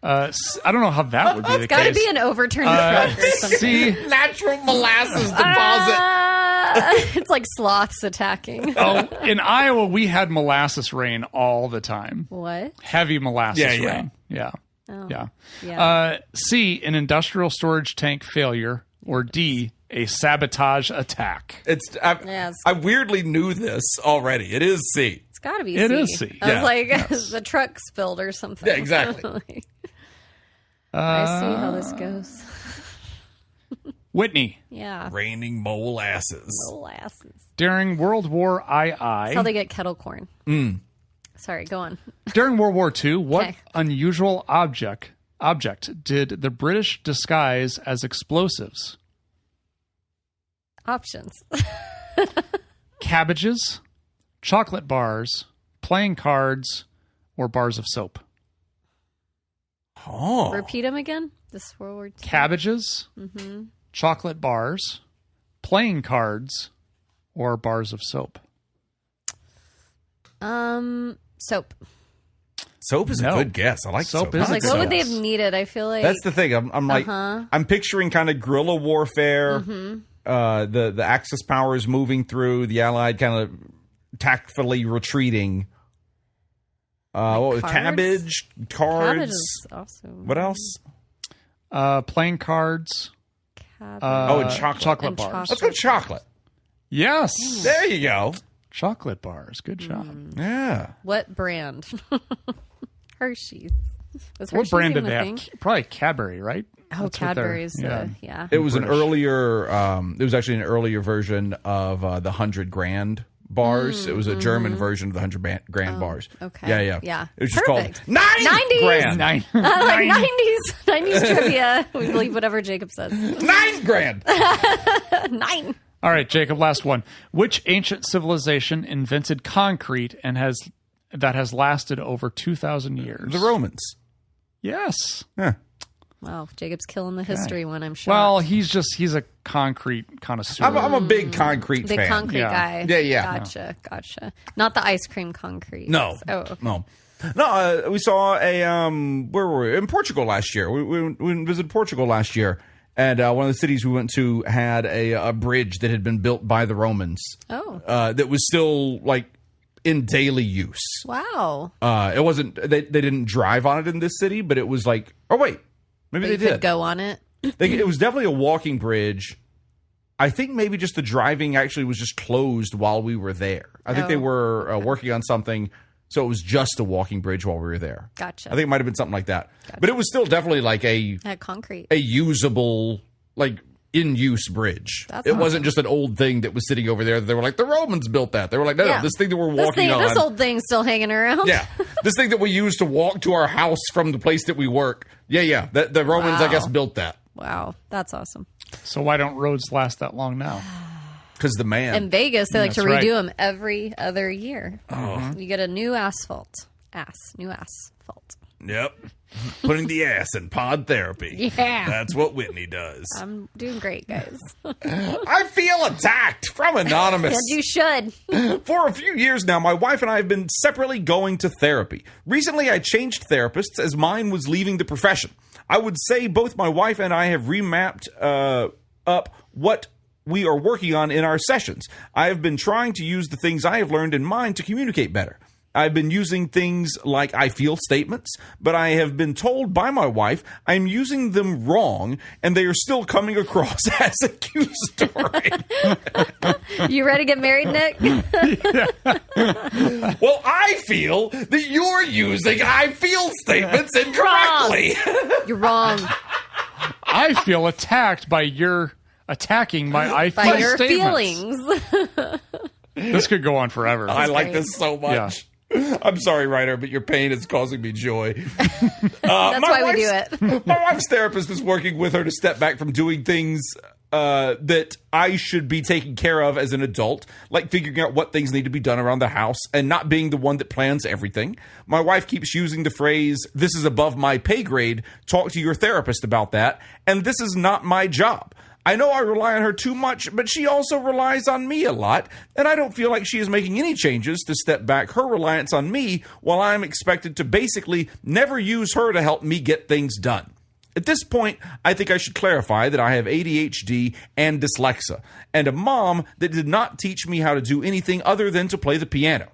I don't know how that would be the Got to case. be an overturned truck or something. C, Natural molasses deposit. It's like sloths attacking. oh, in Iowa, we had molasses rain all the time. What? Heavy molasses Yeah, yeah. rain. Yeah. Oh. Yeah. Yeah. C, an industrial storage tank failure, or D, a sabotage attack. Yes. I weirdly knew this already. It is C. It's got to be It C. is C. I Yeah. was like, the truck spilled or something. Yeah, exactly. I see how this goes. Whitney, Yeah. Raining molasses. Molasses. during World War II, That's how they get kettle corn. Sorry, go on. during World War II, what Okay. unusual object did the British disguise as explosives? Options. Cabbages, chocolate bars, playing cards, or bars of soap? Oh. Repeat them again. This World War II. Cabbages, chocolate bars, playing cards, or bars of soap? Soap. Soap is No. a good guess. I like Soap soap. is I a like Like, good what soap. would they have needed? I feel like That's the thing. I'm like, I'm picturing kind of guerrilla warfare. The Axis powers moving through, the Allied kind of tactfully retreating. What was cards? cabbage, cards? cabbage is also. What else? Playing cards. Cabbage. And chocolate. Chocolate And bars. Let's go chocolate. Yes. There you go. Chocolate bars. Good job. Yeah. What brand? Hershey's. Was What Hershey's brand did even they a have? thing? Probably Cadbury, right? Oh, That's what they're- Cadbury's. Yeah. It was an British. earlier. It was actually an earlier version of the 100 grand bars. It was a German version of the 100 grand bars. okay. Yeah. Yeah. It was just Perfect. called 90 grand. Nine. Like 90s trivia. We believe whatever Jacob says. 9 grand. 9. All right, Jacob, last one. Which ancient civilization invented concrete and that has lasted over 2,000 years? The Romans. Yes. Yeah. Wow, Jacob's killing the history one, I'm sure. Well, he's a concrete connoisseur. I'm a big concrete big fan. concrete Yeah. guy. Yeah. Gotcha. Not the ice cream concrete. No. Oh, okay. No, we saw a where were we? In Portugal last year. We visited Portugal last year, and one of the cities we went to had a bridge that had been built by the Romans. Oh, That was still like in daily use. wow. It wasn't. They didn't drive on it in this city, but it was like. Oh wait, maybe But they you did. could go on it. It was definitely a walking bridge. I think maybe just the driving actually was just closed while we were there. I think they were working on something So it was just a walking bridge while we were there. Gotcha. I think it might have been something like that. But it was still definitely like a concrete, a usable, like in use bridge. It wasn't just an old thing that was sitting over there. They were like, the Romans built that. They were like, no, this thing that we're walking on. This old thing's still hanging around. Yeah. This thing that we use to walk to our house from the place that we work. Yeah. The Romans, I guess, built that. Wow. That's awesome. So why don't roads last that long now? Because the man. In Vegas, they like to That's redo right. them every other year. Oh. You get a new asphalt. New asphalt. Yep. Putting the ass in pod therapy. Yeah. That's what Whitney does. I'm doing great, guys. I feel attacked from Anonymous. And you should. For a few years now, my wife and I have been separately going to therapy. Recently, I changed therapists as mine was leaving the profession. I would say both my wife and I have remapped up what we are working on in our sessions. I have been trying to use the things I have learned in mine to communicate better. I've been using things like I feel statements, but I have been told by my wife I'm using them wrong, and they are still coming across as accusatory. You ready to get married, Nick? Well, I feel that you're using I feel statements incorrectly. You're wrong. I feel attacked by your attacking my I feel By your statements. feelings. This could go on forever. I like great. this so much. Yeah. I'm sorry, writer, but your pain is causing me joy. That's why we do it. My wife's therapist is working with her to step back from doing things that I should be taking care of as an adult, like figuring out what things need to be done around the house and not being the one that plans everything. My wife keeps using the phrase, "This is above my pay grade. Talk to your therapist about that." And this is not my job. I know I rely on her too much, but she also relies on me a lot, and I don't feel like she is making any changes to step back her reliance on me while I'm expected to basically never use her to help me get things done. At this point, I think I should clarify that I have ADHD and dyslexia, and a mom that did not teach me how to do anything other than to play the piano.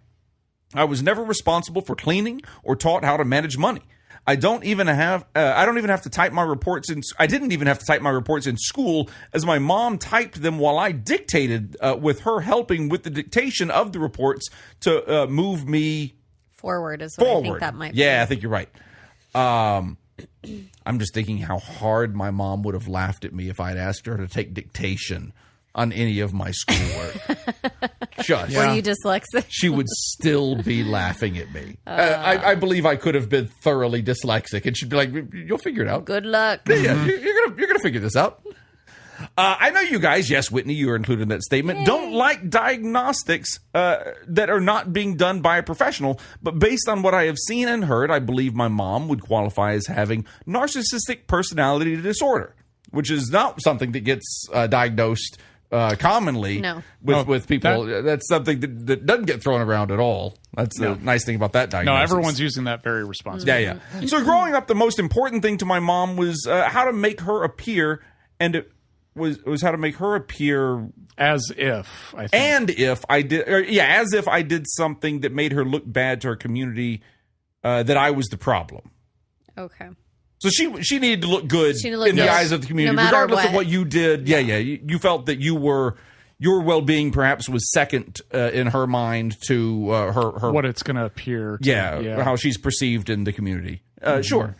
I was never responsible for cleaning or taught how to manage money. I don't even have to type my reports in. I didn't even have to type my reports in school, as my mom typed them while I dictated, with her helping with the dictation of the reports to move me Forward is what I think that might be. Yeah, I think you're right. I'm just thinking how hard my mom would have laughed at me if I'd asked her to take dictation on any of my schoolwork. Just. Were you dyslexic? She would still be laughing at me. I believe I could have been thoroughly dyslexic, and she'd be like, "You'll figure it out. Good luck. Yeah, you're gonna figure this out." I know you guys, yes, Whitney, you are included in that statement, don't like diagnostics that are not being done by a professional, but based on what I have seen and heard, I believe my mom would qualify as having narcissistic personality disorder, which is not something that gets diagnosed commonly with people. That's something that doesn't get thrown around at all. That's the nice thing about that diagnosis. No, everyone's using that very responsibly. Yeah. So growing up, the most important thing to my mom was how to make her appear, and it was how to make her appear as if I think. And if I did, as if I did something that made her look bad to her community, that I was the problem. Okay. So she needed to look good in the eyes of the community, no matter regardless of what you did. Yeah. You felt that your well-being perhaps was second in her mind to her what it's going to appear. How she's perceived in the community. Sure.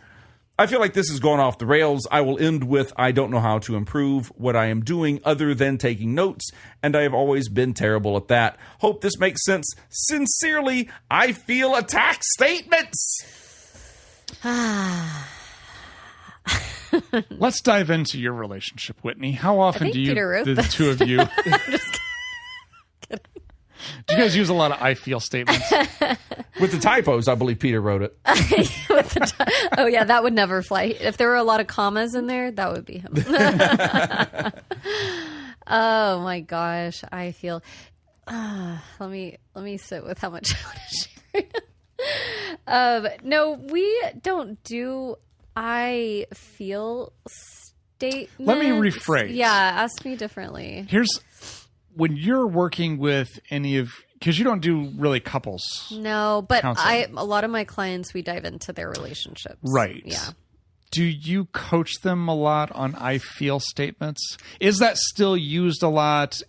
I feel like this is going off the rails. I will end with, I don't know how to improve what I am doing other than taking notes, and I have always been terrible at that. Hope this makes sense. Sincerely, I feel attacked statements. Let's dive into your relationship, Whitney. How often do the two of you... Just kidding. Do you guys use a lot of I feel statements? With the typos, I believe Peter wrote it. Oh, yeah, that would never fly. If there were a lot of commas in there, that would be him. Oh, my gosh. I feel... let me sit with how much I want to share. No, we don't do I feel statements. Let me rephrase. Yeah, ask me differently. Here's... When you're working with any of, because you don't do really couples. No, but counseling. a lot of my clients, we dive into their relationships. Right. Yeah. Do you coach them a lot on I feel statements? Is that still used a lot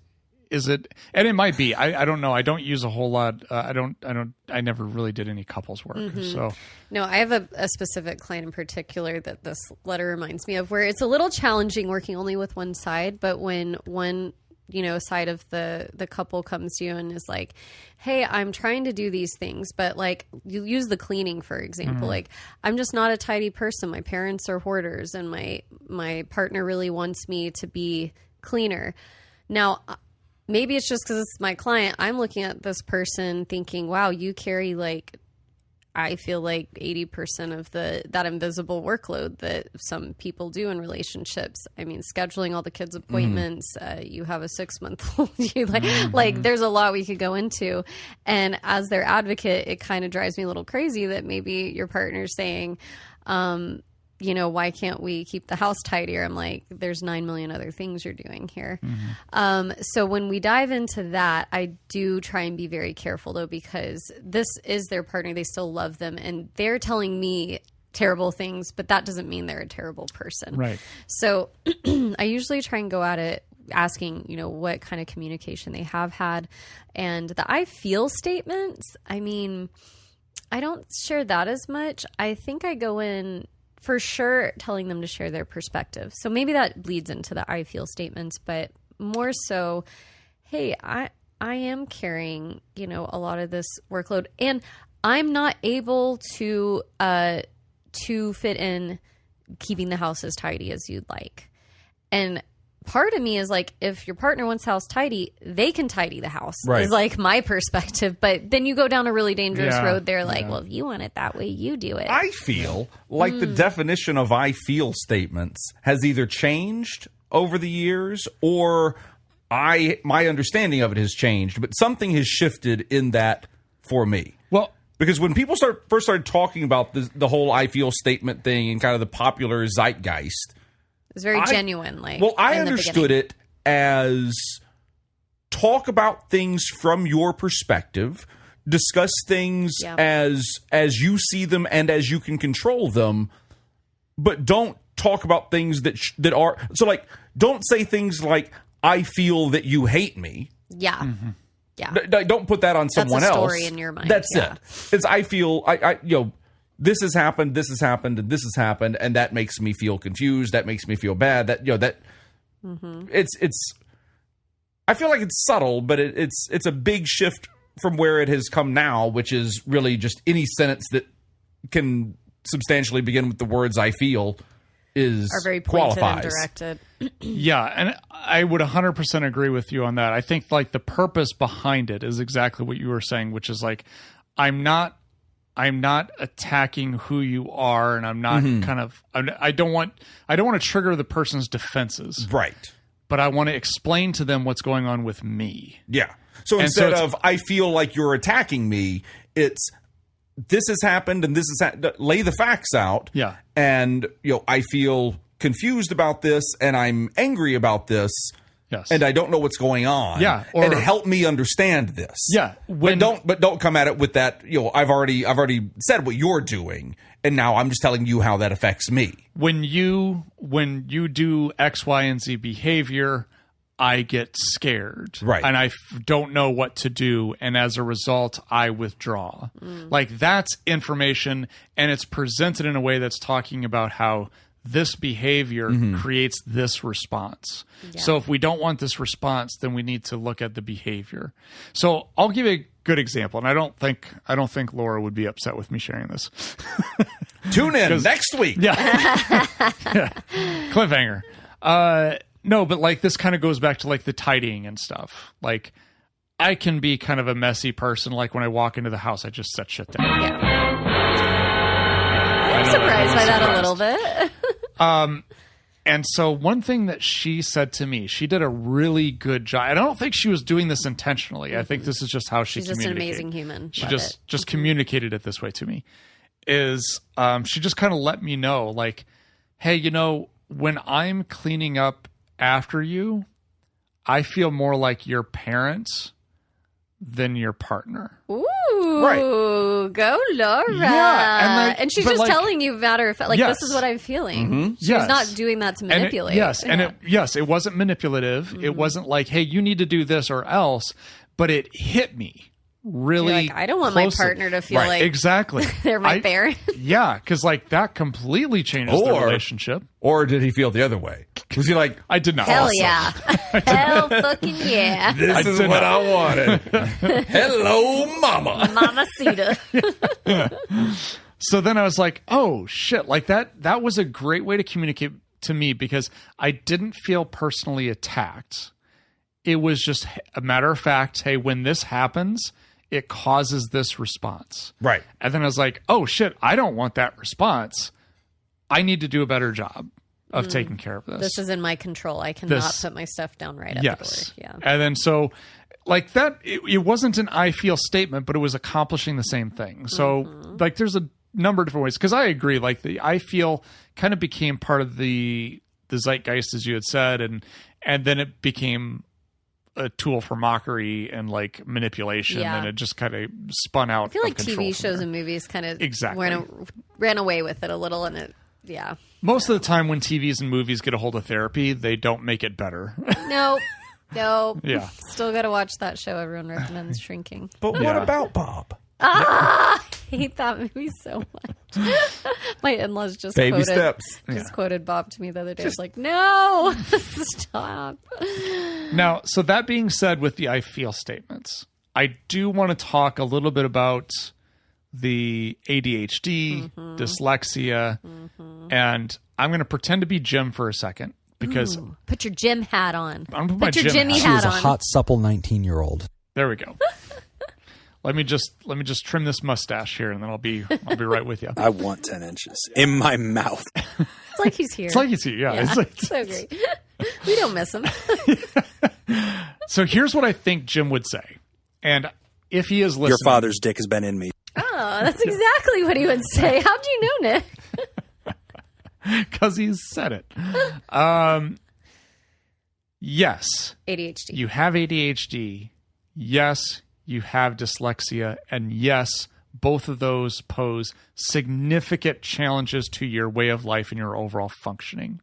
is it, and it might be, I don't know. I don't use a whole lot. I never really did any couples work. So no, I have a specific client in particular that this letter reminds me of, where it's a little challenging working only with one side, but when one, side of the couple comes to you and is like, hey, I'm trying to do these things, but like, you use the cleaning, for example, like, I'm just not a tidy person. My parents are hoarders and my partner really wants me to be cleaner. Now, maybe it's just because it's my client. I'm looking at this person thinking, wow, you carry I feel like 80% of that invisible workload that some people do in relationships. I mean, scheduling all the kids' appointments, you have a 6-month-old, there's a lot we could go into. And as their advocate, it kind of drives me a little crazy that maybe your partner's saying, why can't we keep the house tidier? I'm like, there's 9 million other things you're doing here. So when we dive into that, I do try and be very careful, though, because this is their partner. They still love them, and they're telling me terrible things, but that doesn't mean they're a terrible person. Right. So I usually try and go at it asking, what kind of communication they have had. And the I feel statements, I mean, I don't share that as much. I think I go in for sure telling them to share their perspective. So maybe that bleeds into the I feel statements, but more so, hey, I am carrying, a lot of this workload, and I'm not able to fit in keeping the house as tidy as you'd like. And part of me is like, if your partner wants house tidy, they can tidy the house. Right. Is like my perspective. But then you go down a really dangerous road. They're like, well, if you want it that way, you do it. I feel like the definition of I feel statements has either changed over the years, or my understanding of it has changed, but something has shifted in that for me. Well, because when people first started talking about the whole I feel statement thing and kind of the popular zeitgeist, it's very genuine. I understood it as talk about things from your perspective, discuss things as you see them and as you can control them, but don't talk about things that are so like. Don't say things like I feel that you hate me. Yeah. Mm-hmm. Yeah. Don't put that on someone else. That's a story in your mind. That's it. It's I feel this has happened, and this has happened, and that makes me feel confused. That makes me feel bad. It's. I feel like it's subtle, but it's a big shift from where it has come now, which is really just any sentence that can substantially begin with the words "I feel" are very pointed and directed. Yeah, and I would 100% agree with you on that. I think like the purpose behind it is exactly what you were saying, which is like I'm not attacking who you are, and I'm not I don't want to trigger the person's defenses. Right. But I want to explain to them what's going on with me. Yeah. So instead of I feel like you're attacking me, it's this has happened and this is lay the facts out. Yeah. And I feel confused about this and I'm angry about this. Yes. And I don't know what's going on. Yeah. And help me understand this. Yeah. But don't come at it with that, I've already said what you're doing, and now I'm just telling you how that affects me. When you do X, Y, and Z behavior, I get scared. Right. And I don't know what to do, and as a result, I withdraw. Like that's information, and it's presented in a way that's talking about how this behavior creates this response. Yeah. So if we don't want this response, then we need to look at the behavior. So I'll give you a good example, and I don't think Laura would be upset with me sharing this. Tune in next week. Yeah. Cliffhanger. No, but like this kind of goes back to like the tidying and stuff. Like I can be kind of a messy person. Like when I walk into the house, I just set shit down. Yeah. I'm surprised by that a little bit. And so one thing that she said to me, she did a really good job. And I don't think she was doing this intentionally. I think this is just how she communicated. She's just an amazing human. She just communicated it this way to me. Is she just kind of let me know, like, hey, when I'm cleaning up after you, I feel more like your parents than your partner. Ooh, Right. go Laura. Yeah, and she's but just telling you matter of fact, like, Yes. this is what I'm feeling. She's Yes. not doing that to manipulate. It wasn't manipulative. It wasn't like, hey, you need to do this or else, but it hit me really. You're like, I don't want closely. my partner to feel like Exactly. they're my parent. Yeah, because like that completely changes the relationship. Or did he feel the other way? Was he like, I did not. Hell yeah. Hell fucking yeah. this is what I wanted. Hello, mama. Mamacita. So then I was like, oh shit, like that was a great way to communicate to me because I didn't feel personally attacked. It was just a matter of fact, hey, when this happens, it causes this response. Right. And then I was like, oh shit, I don't want that response. I need to do a better job of taking care of this. This is in my control. I cannot put my stuff down right at the door. Yeah. And then so like that, it wasn't an I feel statement, but it was accomplishing the same thing. So like there's a number of different ways. Because I agree, like the I feel kind of became part of the zeitgeist, as you had said, and then it became a tool for mockery and like manipulation, and it just kind of spun out. I feel like TV shows and movies kind of ran away with it a little, and it most of the time when TVs and movies get a hold of therapy, they don't make it better. No. Yeah. Still got to watch that show everyone recommends, Shrinking. But what about Bob? I hate that movie so much. My in-laws just Baby steps. quoted Bob to me the other day. I was like, no, stop. Now, so that being said, with the I feel statements, I do want to talk a little bit about the ADHD, dyslexia, and I'm going to pretend to be Jim for a second because Put your Jim hat on. I'm gonna put your Jimmy She hat was a on. hot, supple 19-year-old. there we go. Let me just trim this mustache here, and then I'll be right with you. I want 10 inches in my mouth. It's like he's here. It's like it's you, yeah. It's like, so great. We don't miss him. so here's what I think Jim would say, and if he is listening, Your father's dick has been in me. Oh, that's exactly what he would say. How'd you know, Nick? because he's said it. Yes, ADHD. you have ADHD. Yes, you have dyslexia, and yes, both of those pose significant challenges to your way of life and your overall functioning.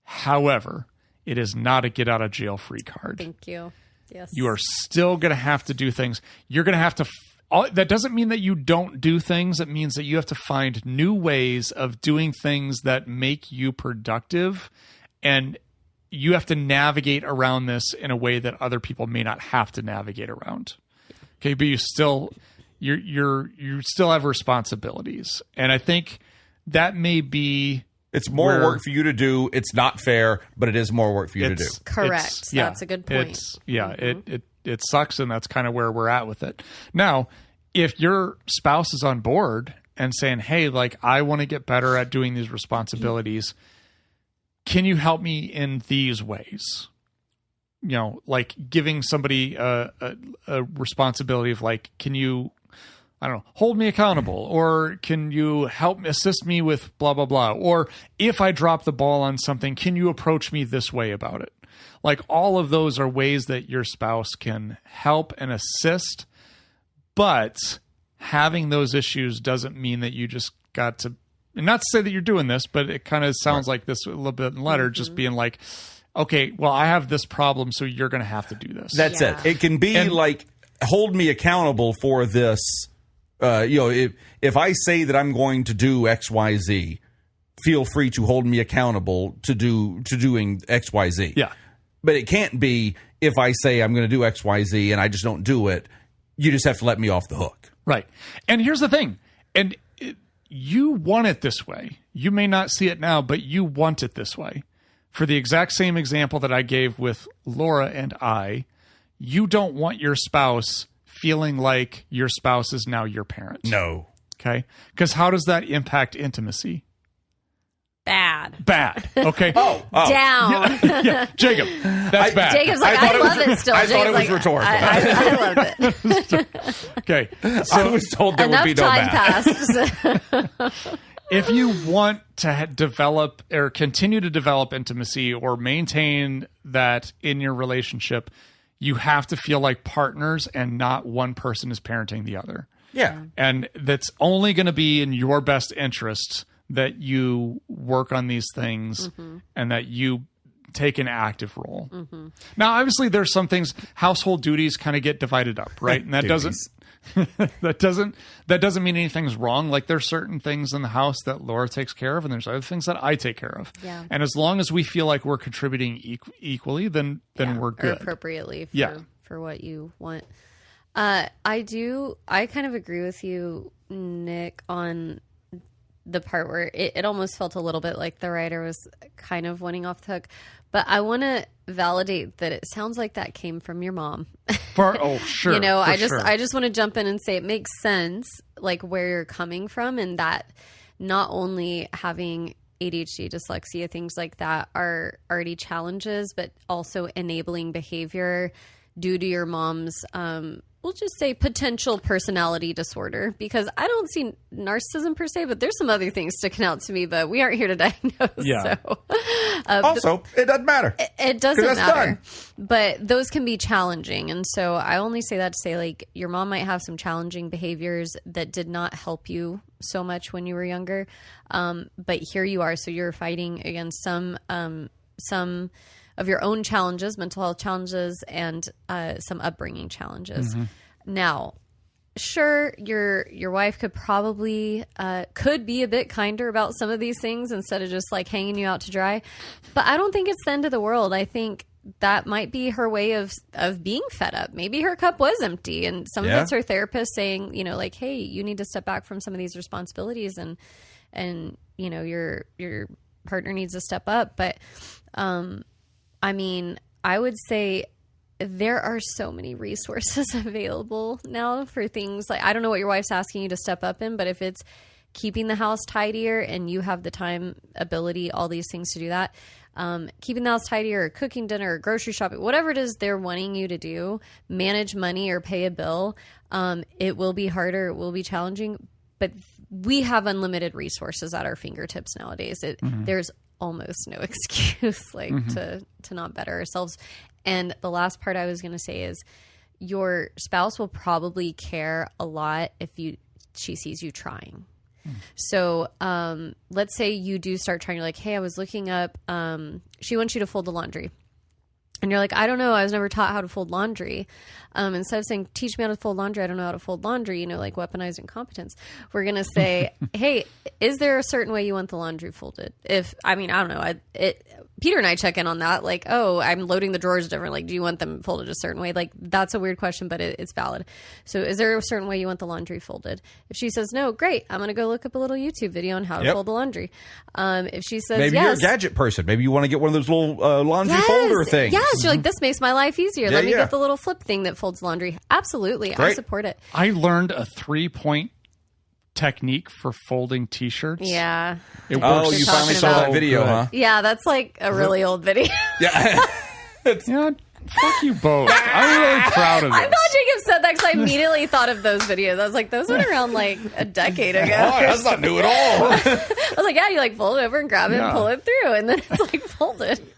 However, it is not a get out of jail free card. Thank you. Yes. You are still going to have to do things. You're going to have to. That doesn't mean that you don't do things. It means that you have to find new ways of doing things that make you productive, and you have to navigate around this in a way that other people may not have to navigate around. Okay, but you still have responsibilities, and I think that may be. It's more work for you to do. It's not fair, but it is more work for you to do. Correct. That's a good point. It sucks, and that's kind of where we're at with it. Now, if your spouse is on board and saying, hey, like, I want to get better at doing these responsibilities, can you help me in these ways? You know, like giving somebody a responsibility of like, can you, I don't know, hold me accountable, or can you assist me with blah, blah, blah? Or if I drop the ball on something, can you approach me this way about it? Like all of those are ways that your spouse can help and assist, but having those issues doesn't mean that you just got to, and not to say that you're doing this, but it kind of sounds like this a little bit in the letter, just being like, okay, well, I have this problem, so you're going to have to do this. That's it. It can be like, hold me accountable for this. If I say that I'm going to do X, Y, Z, feel free to hold me accountable to doing X, Y, Z. Yeah. But it can't be if I say I'm going to do X, Y, Z and I just don't do it. You just have to let me off the hook. Right. And here's the thing. You want it this way. You may not see it now, but you want it this way. For the exact same example that I gave with Laura and I, you don't want your spouse feeling like your spouse is now your parent. No. Okay? Because how does that impact intimacy? Bad. Okay. Oh. Down. Yeah. Jacob, that's bad. Jacob's like, I love it still. I thought it was Jacob's like, rhetorical. I love it. Okay. I was told there would Enough be no time bad. passed. If you want to develop or continue to develop intimacy or maintain that in your relationship, you have to feel like partners and not one person is parenting the other. Yeah. And that's only going to be in your best interest that you work on these things and that you take an active role. Now, obviously, there's some things, household duties kind of get divided up, right? And that doesn't mean anything's wrong. Like there's certain things in the house that Laura takes care of, and there's other things that I take care of. Yeah. And as long as we feel like we're contributing equally, then we're good. Or appropriately for what you want. I kind of agree with you, Nick, on the part where it almost felt a little bit like the writer was kind of wanting off the hook. But I want to validate that it sounds like that came from your mom. Sure. You know, I just want to jump in and say it makes sense, like where you're coming from, and that not only having ADHD, dyslexia, things like that are already challenges, but also enabling behavior due to your mom's, we'll just say potential personality disorder, because I don't see narcissism per se, but there's some other things sticking out to me, but we aren't here to diagnose. Yeah. So, Also, it doesn't matter. it doesn't matter, done. but those can be challenging. And so I only say that to say, like, your mom might have some challenging behaviors that did not help you so much when you were younger. But here you are. So you're fighting against some of your own challenges, mental health challenges, and some upbringing challenges. Now, sure, your wife could probably could be a bit kinder about some of these things instead of just like hanging you out to dry. But I don't think it's the end of the world. I think that might be her way of being fed up. Maybe her cup was empty, and some of it's her therapist saying, you know, like, hey, you need to step back from some of these responsibilities, and you know, your partner needs to step up. But I mean, I would say there are so many resources available now for things like, I don't know what your wife's asking you to step up in, but if it's keeping the house tidier and you have the time, ability, all these things to do that, keeping the house tidier or cooking dinner or grocery shopping, whatever it is they're wanting you to do, manage money or pay a bill, it will be harder, it will be challenging, but we have unlimited resources at our fingertips nowadays. There's almost no excuse to not better ourselves. And the last part I was going to say is your spouse will probably care a lot if she sees you trying. So let's say you do start trying. You're like, hey, I was looking up, she wants you to fold the laundry. And you're like, I don't know. I was never taught how to fold laundry. Instead of saying, teach me how to fold laundry, I don't know how to fold laundry, you know, like weaponizing competence. We're going to say, hey, is there a certain way you want the laundry folded? I don't know. Peter and I check in on that. Like, oh, I'm loading the drawers different. Like, do you want them folded a certain way? Like, that's a weird question, but it's valid. So is there a certain way you want the laundry folded? If she says no, great. I'm going to go look up a little YouTube video on how to fold the laundry. If she says maybe yes, you're a gadget person. Maybe you want to get one of those little laundry folder things. Yes, you're like, this makes my life easier. Let me get the little flip thing that folds laundry. Absolutely. Great. I support it. I learned a 3-point technique for folding t-shirts. Yeah. It Oh, works you finally saw that video, good. huh? Yeah, that's like a really old video. Yeah. Yeah, fuck you both. I'm really proud of this. I thought Jacob said that because I immediately thought of those videos. I was like, those went around like a decade ago. Oh, that's not new at all. I was like, yeah, you like fold it over and grab it and pull it through, and then it's like folded.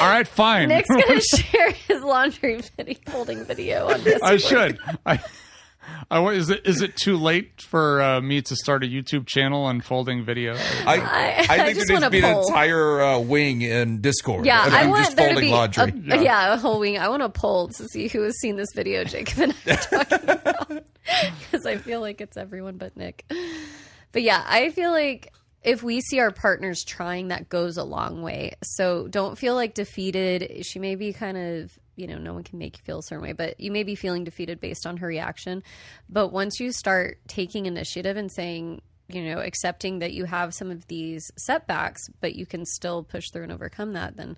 All right, fine. Nick's going to share his laundry folding video on this. I should. Is it too late for me to start a YouTube channel on folding video? I think just there needs want to be a an poll. entire wing in Discord. Yeah, of I them want just there to folding be laundry. a whole wing. I want a poll to see who has seen this video Jacob and I are talking about, because I feel like it's everyone but Nick. But yeah, I feel like if we see our partners trying, that goes a long way. So don't feel like defeated. She may be kind of, you know, no one can make you feel a certain way, but you may be feeling defeated based on her reaction. But once you start taking initiative and saying, you know, accepting that you have some of these setbacks, but you can still push through and overcome that, then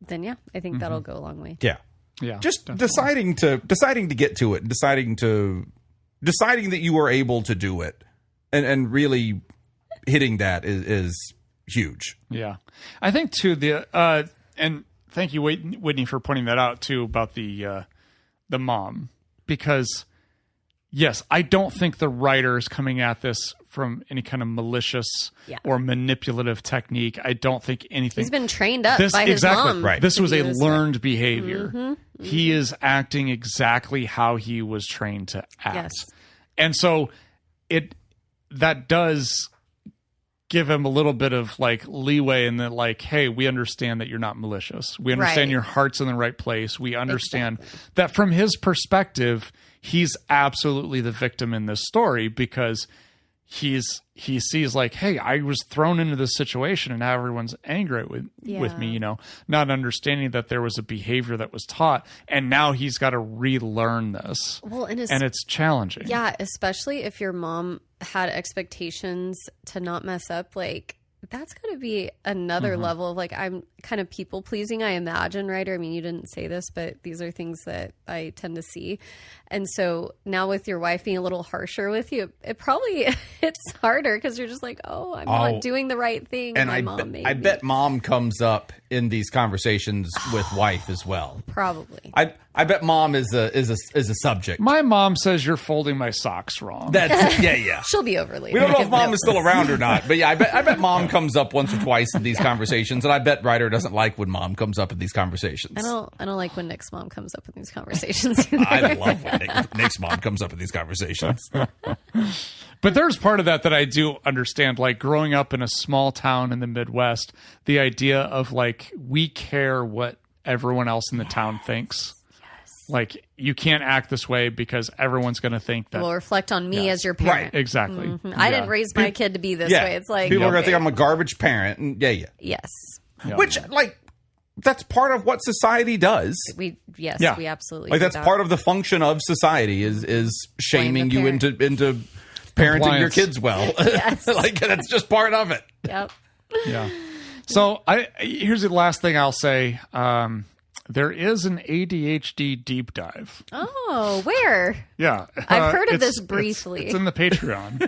yeah, I think that'll go a long way. Yeah. Yeah. Just definitely. deciding to get to it, deciding that you are able to do it, and really hitting that is huge. Yeah. I think too and thank you, Whitney, for pointing that out too about the mom, because yes, I don't think the writer is coming at this from any kind of malicious or manipulative technique. I don't think anything. He's been trained up by his mom. Right. This was a learned behavior. He is acting exactly how he was trained to act. Yes. And so that does give him a little bit of like leeway in that, like, hey, we understand that you're not malicious. We understand your heart's in the right place. We understand that from his perspective, he's absolutely the victim in this story because he sees like, hey, I was thrown into this situation and now everyone's angry with me, you know, not understanding that there was a behavior that was taught and now he's got to relearn this. Well, and it's challenging. Yeah, especially if your mom had expectations to not mess up, like that's going to be another level of like, I'm kind of people pleasing, I imagine, right? Or I mean, you didn't say this, but these are things that I tend to see. And so now with your wife being a little harsher with you, it probably it's harder because you're just like, oh, I'm not doing the right thing. And my mom made I me. bet mom comes up in these conversations with wife as well. Probably. I bet mom is a subject. My mom says you're folding my socks wrong. That's yeah. She'll be over later. We don't know if mom is still around or not, but yeah, I bet mom comes up once or twice in these conversations, and I bet Ryder doesn't like when mom comes up in these conversations. I don't like when Nick's mom comes up in these conversations either. I love when Nick's mom comes up in these conversations. But there's part of that I do understand, like growing up in a small town in the Midwest, the idea of like, we care what everyone else in the town thinks. Like, you can't act this way because everyone's going to think that. Will reflect on me as your parent. Right, exactly. I didn't raise my kid to be this way. It's like, people are going to think I'm a garbage parent. And Yes. Yeah. Which, like, that's part of what society does. We absolutely Like, do that's that. part of the function of society is shaming you parent. into parenting your Compliance. kids well. Yes. Like, that's just part of it. Yep. Yeah. So here's the last thing I'll say. There is an ADHD deep dive. Oh, where? Yeah. I've heard of It's- this briefly. It's in the Patreon.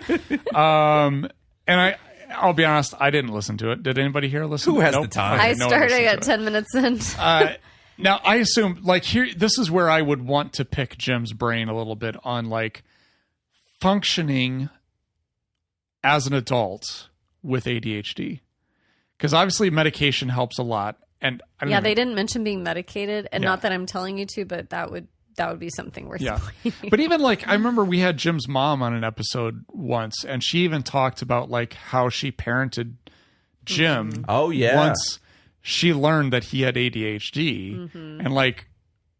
And I'll be honest, I didn't listen to it. Did anybody here listen? Who has Nope. the time? I Okay, no one started listened at to it. 10 minutes in. Now, I assume, like, this is where I would want to pick Jim's brain a little bit on, like, functioning as an adult with ADHD. Because obviously medication helps a lot. And I don't Yeah, even- they didn't mention being medicated, and Yeah. not that I'm telling you to, but that would be something worth pointing. But even like, I remember we had Jim's mom on an episode once, and she even talked about like how she parented Jim. Oh, yeah. Once she learned that he had ADHD, and like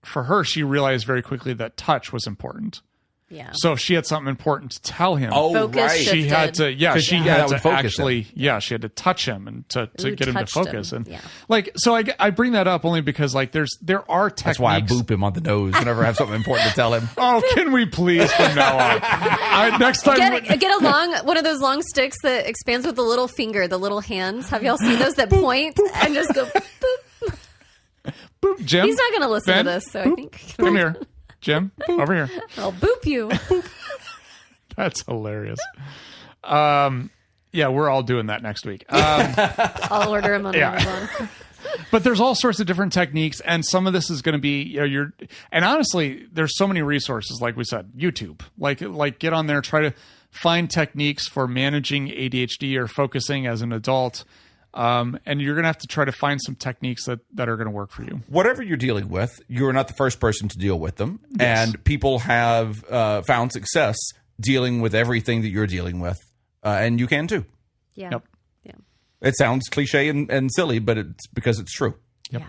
for her, she realized very quickly that touch was important. Yeah. So if she had something important to tell him, Focus right. shift. she had to, she that had would to focus actually, she had to touch him and to Ooh, get him to touched focus. him. And Yeah. like, so I bring that up only because like there are techniques. That's why I boop him on the nose whenever I have something important to tell him. Oh, can we please from now on? Next time. Get one of those long sticks that expands with the little finger, the little hands. Have y'all seen those that point and just go boop? Boop, Jim. He's not going to listen Ben, to this, so boop. I think Come here, Jim. Over here. I'll boop you. That's hilarious. Yeah, we're all doing that next week. I'll order him on Yeah. Amazon. But there's all sorts of different techniques, and some of this is going to be, and honestly, there's so many resources, like we said, YouTube. Like get on there, try to find techniques for managing ADHD or focusing as an adult. And you're going to have to try to find some techniques that are going to work for you. Whatever you're dealing with, you're not the first person to deal with them. And people have found success dealing with everything that you're dealing with. And you can too. Yeah. Yep. Yeah. It sounds cliche and silly, but it's because it's true. Yeah.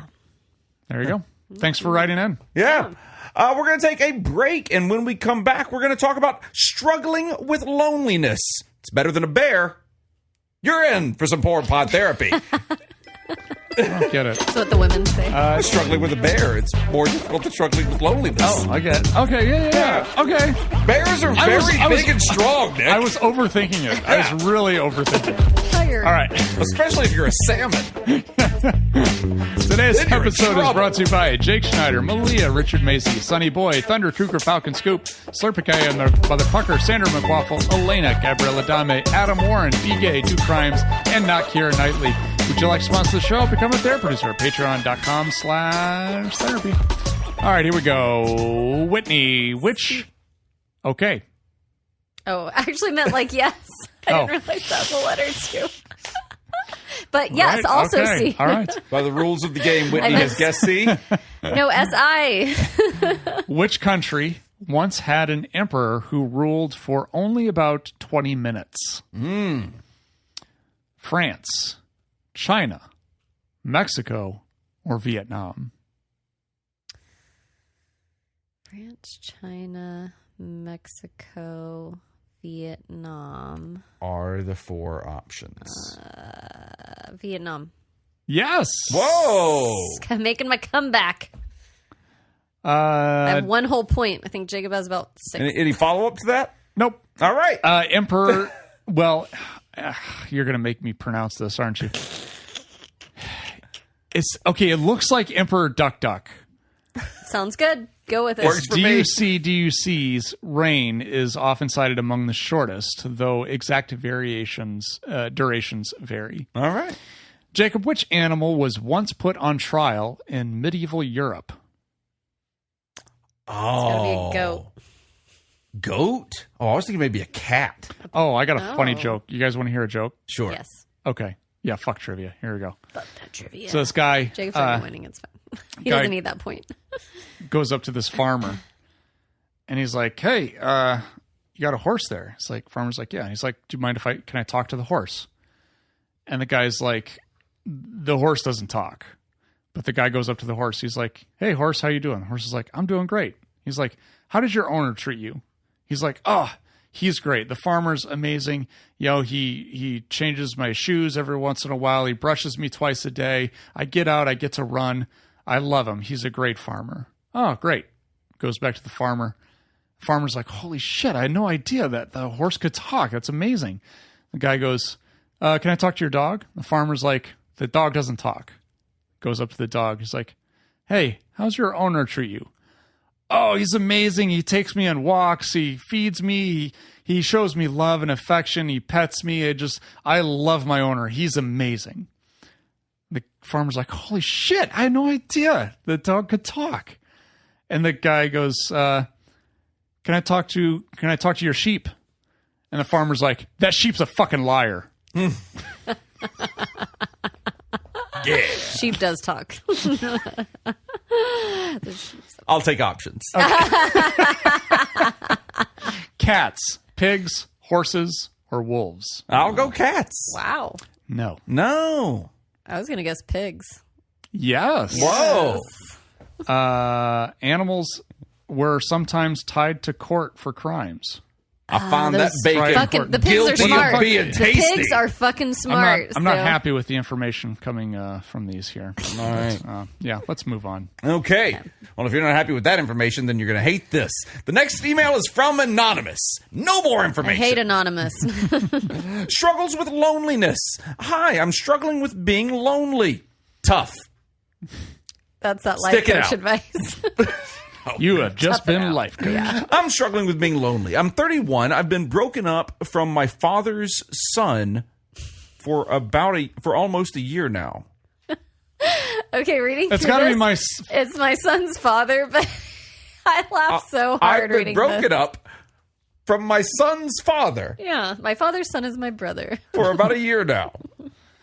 There you go. Thanks for writing in. Yeah. We're going to take a break. And when we come back, we're going to talk about struggling with loneliness. It's better than a bear. You're in for some poor pod therapy. I don't get it. That's what the women say. Struggling with a bear, it's more difficult than struggling with loneliness. Oh, I get it. Okay, yeah. Okay. Bears are I was- very big and strong, Nick. I was overthinking it. I was really overthinking it. Tired. All right. Especially if you're a salmon. Today's Then you're in episode is trouble. brought to you by Jake Schneider, Malia, Richard Macy, Sonny Boy, Thunder Cougar, Falcon Scoop, Slurpicay and the Motherfucker, Sandra McWaffle, Elena, Gabriella Dame, Adam Warren, B-Gay, Do Crimes, and Not Keira Knightley. Would you like to sponsor the show? Become a therapy producer at patreon.com/therapy. All right, here we go. Whitney, which Okay. Oh, I actually meant like yes. I Oh. didn't realize that's a letter too. But yes, Right, also okay. C. All right. By the rules of the game, Whitney I has missed- guessed C. No, S-I. Which country once had an emperor who ruled for only about 20 minutes? France, China, Mexico, or Vietnam? France, China, Mexico, Vietnam. Are the 4 options. Vietnam. Yes. Whoa! Making my comeback. I Uh, have 1 whole point. I think Jacob has about 6. Any follow-up to that? nope. All right. Emperor. Well, you're going to make me pronounce this, aren't you? It's okay. It looks like Emperor Duck Duck. Sounds good. Go with it. Works for me. DUC's reign is often cited among the shortest, though exact durations vary. All right. Jacob, which animal was once put on trial in medieval Europe? It's gotta be a goat. Goat? Oh, I was thinking maybe a cat. Oh, I got a funny Oh. joke. You guys want to hear a joke? Sure. Yes. Okay. Yeah, fuck trivia. Here we go. Fuck that trivia. So this guy Jacob's already winning. It's fine. He guy- doesn't need that point. goes up to this farmer and he's like, hey, you got a horse there? It's like, farmer's like, yeah. And he's like, do you mind if can I talk to the horse? And the guy's like, the horse doesn't talk. But the guy goes up to the horse. He's like, hey, horse, how you doing? The horse is like, I'm doing great. He's like, how did your owner treat you? He's like, oh, he's great. The farmer's amazing. He changes my shoes every once in a while. He brushes me twice a day. I get out. I get to run. I love him. He's a great farmer. Oh, great. Goes back to the farmer. Farmer's like, holy shit, I had no idea that the horse could talk. That's amazing. The guy goes, can I talk to your dog? The farmer's like, the dog doesn't talk. Goes up to the dog. He's like, hey, how's your owner treat you? Oh, he's amazing. He takes me on walks. He feeds me. He shows me love and affection. He pets me. I love my owner. He's amazing. The farmer's like, holy shit, I had no idea the dog could talk. And the guy goes, can I talk to your sheep? And the farmer's like, that sheep's a fucking liar. Yeah. Sheep does talk. I'll take options. Cats, pigs, horses, or wolves? I'll go cats. Wow. No. No. I was going to guess pigs. Yes. Whoa. Animals were sometimes tied to court for crimes. I found that those bacon Fucking, the pigs guilty are smart. of being The tasty. pigs are fucking smart. I'm not so- happy with the information coming from these here. All right. Yeah, let's move on. Okay. Well, if you're not happy with that information, then you're going to hate this. The next email is from Anonymous. No more I information. hate Anonymous. Struggles with loneliness. Hi, I'm struggling with being lonely. Tough. That's that Stick life it coach out. advice. You have just been life coach. I'm struggling with being lonely. I'm 31. I've been broken up from my father's son for almost a year now. Okay, reading It's through got to be this, It's my son's father, but I laughed so hard I've been reading broken this. up from my son's father Yeah, my father's son is my brother. for about a year now.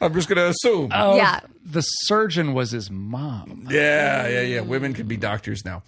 I'm just going to assume. Yeah. The surgeon was his mom. Yeah. Women can be doctors now.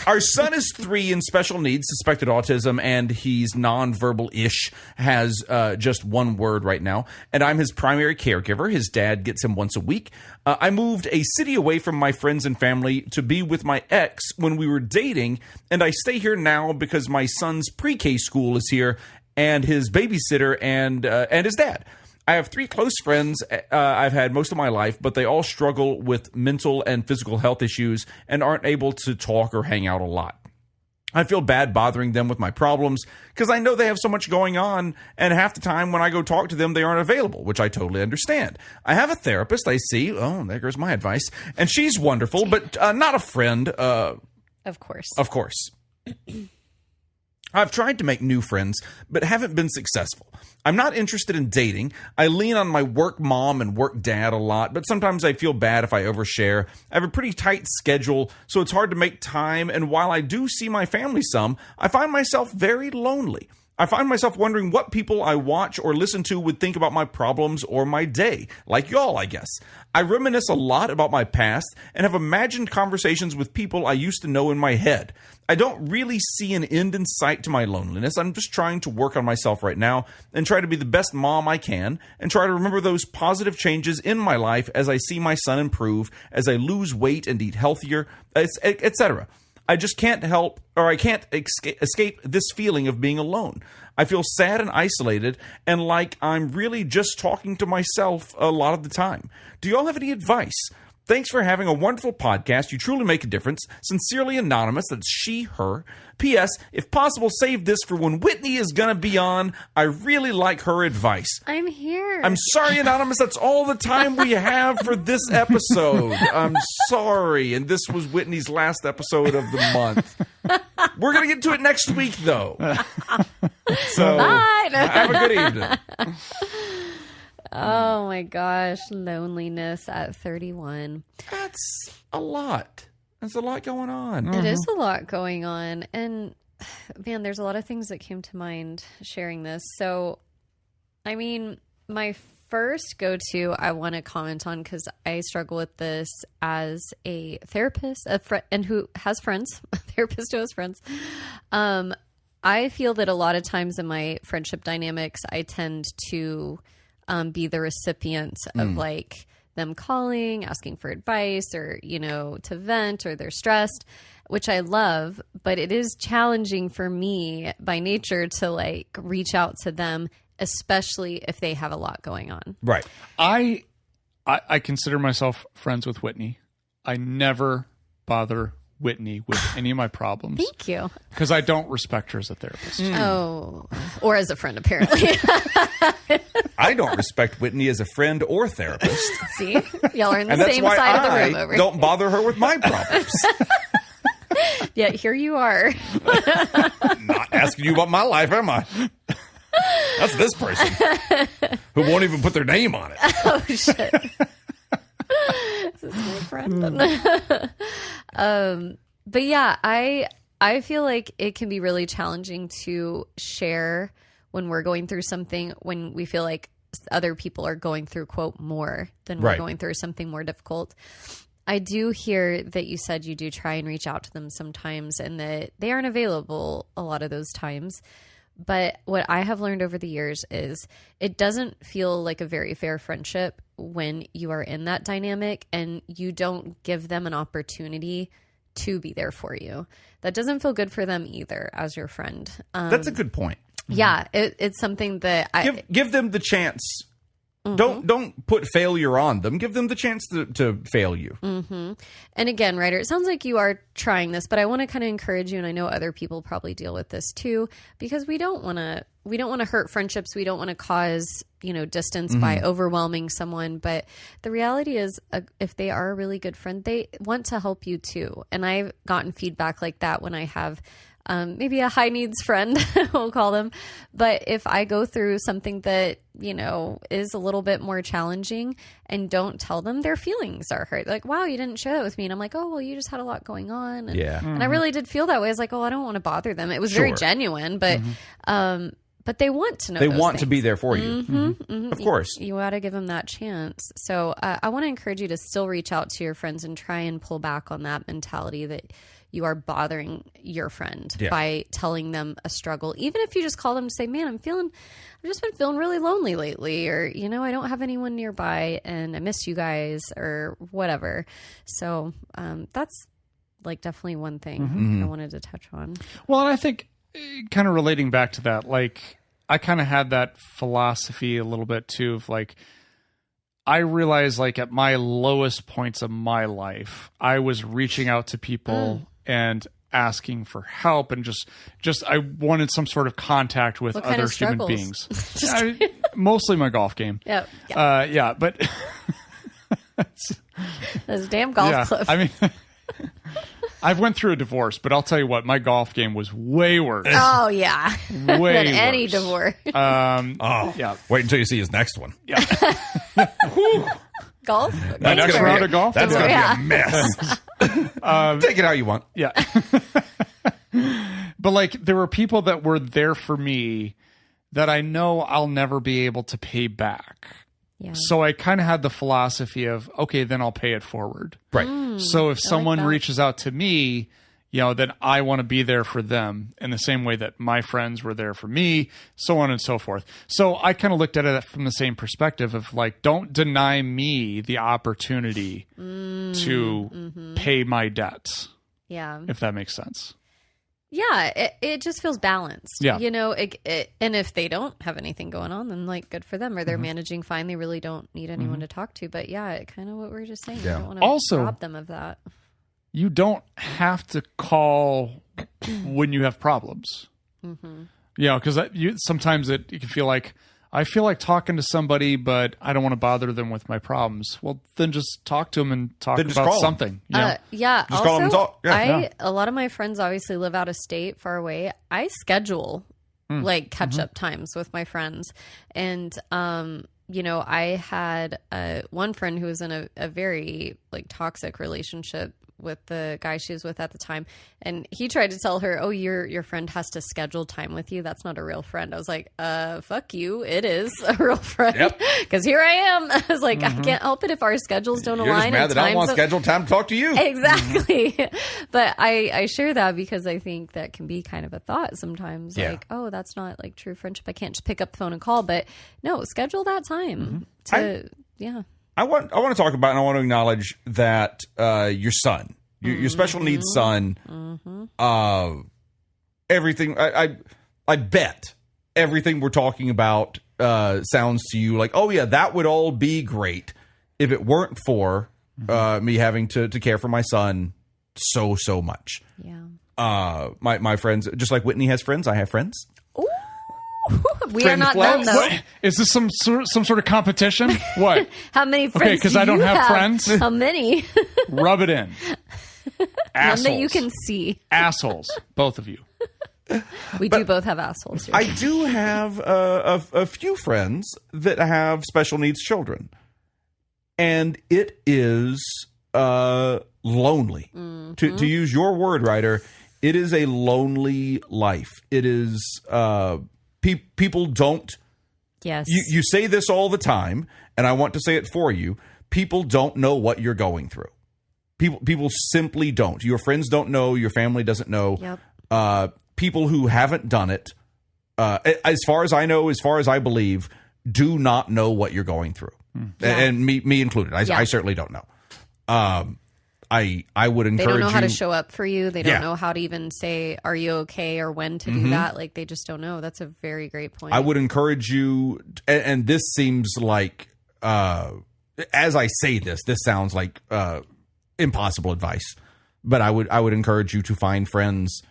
Our son is 3 in special needs, suspected autism, and he's nonverbal-ish, has just one word right now. And I'm his primary caregiver. His dad gets him once a week. I moved a city away from my friends and family to be with my ex when we were dating, and I stay here now because my son's pre-K school is here, and his babysitter and his dad. I have 3 close friends I've had most of my life, but they all struggle with mental and physical health issues and aren't able to talk or hang out a lot. I feel bad bothering them with my problems because I know they have so much going on, and half the time when I go talk to them, they aren't available, which I totally understand. I have a therapist I see. Oh, there goes my advice. And she's wonderful, but not a friend. Of course. Of course. I've tried to make new friends, but haven't been successful. I'm not interested in dating. I lean on my work mom and work dad a lot, but sometimes I feel bad if I overshare. I have a pretty tight schedule, so it's hard to make time, and while I do see my family some, I find myself very lonely. I find myself wondering what people I watch or listen to would think about my problems or my day. Like y'all, I guess. I reminisce a lot about my past and have imagined conversations with people I used to know in my head. I don't really see an end in sight to my loneliness. I'm just trying to work on myself right now and try to be the best mom I can and try to remember those positive changes in my life as I see my son improve, as I lose weight and eat healthier, etc. I just can't help, or I can't escape this feeling of being alone. I feel sad and isolated and like I'm really just talking to myself a lot of the time. Do y'all have any advice? Thanks for having a wonderful podcast. You truly make a difference. Sincerely Anonymous. That's she, her. P.S. If possible, save this for when Whitney is going to be on. I really like her advice. I'm here. I'm sorry, Anonymous. That's all the time we have for this episode. I'm sorry. And this was Whitney's last episode of the month. We're going to get to it next week, though. So, Bye. have a good evening. Oh my gosh, loneliness at 31. That's a lot. There's a lot going on. It is a lot going on. And man, there's a lot of things that came to mind sharing this. So, I mean, my first go-to I want to comment on, because I struggle with this as a therapist, and who has friends, a therapist who has friends. I feel that a lot of times in my friendship dynamics, I tend to be the recipient of like them calling, asking for advice, or, you know, to vent, or they're stressed, which I love, but it is challenging for me by nature to like reach out to them, especially if they have a lot going on. Right. I consider myself friends with Whitney. I never bother Whitney with any of my problems. Thank you. Because I don't respect her as a therapist. Oh, or as a friend, apparently. I don't respect Whitney as a friend or therapist. See, y'all are in the And that's same why side of the room I over don't bother her with my problems. Yet here you are. Not asking you about my life, am I? That's this person who won't even put their name on it. Oh, shit. This is my friend. But yeah, I feel like it can be really challenging to share when we're going through something, when we feel like other people are going through, quote, more than we're going through something more difficult. I do hear that you said you do try and reach out to them sometimes, and that they aren't available a lot of those times. But what I have learned over the years is it doesn't feel like a very fair friendship when you are in that dynamic and you don't give them an opportunity to be there for you. That doesn't feel good for them either as your friend. That's a good point. Yeah, it's something that Give them the chance. Don't put failure on them. Give them the chance to fail you. And again, Ryder, it sounds like you are trying this, but I want to kind of encourage you, and I know other people probably deal with this too, because we don't want to hurt friendships. We don't want to cause, distance by overwhelming someone. But the reality is, if they are a really good friend, they want to help you too. And I've gotten feedback like that when I have maybe a high needs friend, we'll call them. But if I go through something that, is a little bit more challenging and don't tell them, their feelings are hurt. Like, wow, you didn't share that with me. And I'm like, oh, well, you just had a lot going on. And, and I really did feel that way. I was like, oh, I don't want to bother them. It was very genuine, but they want to know. They those want to things. be there for you. Of course. You got to give them that chance. So I want to encourage you to still reach out to your friends and try and pull back on that mentality that you are bothering your friend by telling them a struggle. Even if you just call them to say, man, I've just been feeling really lonely lately, or, I don't have anyone nearby and I miss you guys, or whatever. So that's like definitely one thing I wanted to touch on. Well, and I think kind of relating back to that, like I kind of had that philosophy a little bit too of like, I realized like at my lowest points of my life, I was reaching out to people and asking for help, and just I wanted some sort of contact with What kind other of human struggles? beings. Mostly my golf game. Yep. But Those damn golf clubs. I mean, I've went through a divorce, but I'll tell you what, my golf game was way worse. Oh yeah, Way than any worse. divorce. Yeah. Wait until you see his next one. Golf. Next Expert. round of golf. That's going to Yeah. be a mess. Take it how you want. Yeah. But like there were people that were there for me that I know I'll never be able to pay back. Yeah. So I kind of had the philosophy of, okay, then I'll pay it forward. Right. So if someone that. reaches out to me, then I want to be there for them in the same way that my friends were there for me, so on and so forth. So I kind of looked at it from the same perspective of like, don't deny me the opportunity to pay my debts, Yeah. if that makes sense. Yeah, it just feels balanced. Yeah. And if they don't have anything going on, then like good for them, or they're managing fine. They really don't need anyone to talk to. But yeah, kind of what we were just saying. Yeah. I don't want to Also- rob them of that. You don't have to call when you have problems. Because sometimes it can feel like, I feel like talking to somebody, but I don't want to bother them with my problems. Well, then just talk to them and talk Then just about call 'em. something. Yeah. Just Also, call them and talk. Yeah. A lot of my friends obviously live out of state, far away. I schedule like catch up times with my friends, and I had one friend who was in a very like toxic relationship with the guy she was with at the time, and he tried to tell her, "Oh, your friend has to schedule time with you. That's not a real friend." I was like, fuck you. It is a real friend because here I am." I was like, I can't help it if our schedules don't You're align. just mad and that I don't want times- scheduled time to talk to you. Exactly. But I share that because I think that can be kind of a thought sometimes. Yeah. Like, oh, that's not like true friendship. I can't just pick up the phone and call. But no, schedule that time to, I want to talk about and I want to acknowledge that your son, your special needs son, everything. I bet everything we're talking about sounds to you like, oh yeah, that would all be great if it weren't for me having to care for my son so much. yeah. My friends, just like Whitney has friends, I have friends. We are not them, though. What? Is this some sort of competition? What? How many friends? because do I don't you have friends? How many? Rub it in. Assholes. None that you can see. Assholes. Both of you. We do both have assholes here. I do have a few friends that have special needs children, and it is lonely. To use your word, Ryder, it is a lonely life. It is people don't. Yes. You say this all the time, and I want to say it for you. People don't know what you're going through. People simply don't. Your friends don't know. Your family doesn't know. Yep. People who haven't done it, as far as I know, as far as I believe, do not know what you're going through, and me included. I certainly don't know. I would encourage They don't know how to you- show up for you. They don't Yeah. know how to even say, "Are you okay?" or when to do that. Like they just don't know. That's a very great point. I would encourage you, and this seems like, as I say this sounds like impossible advice, but I would encourage you to find friends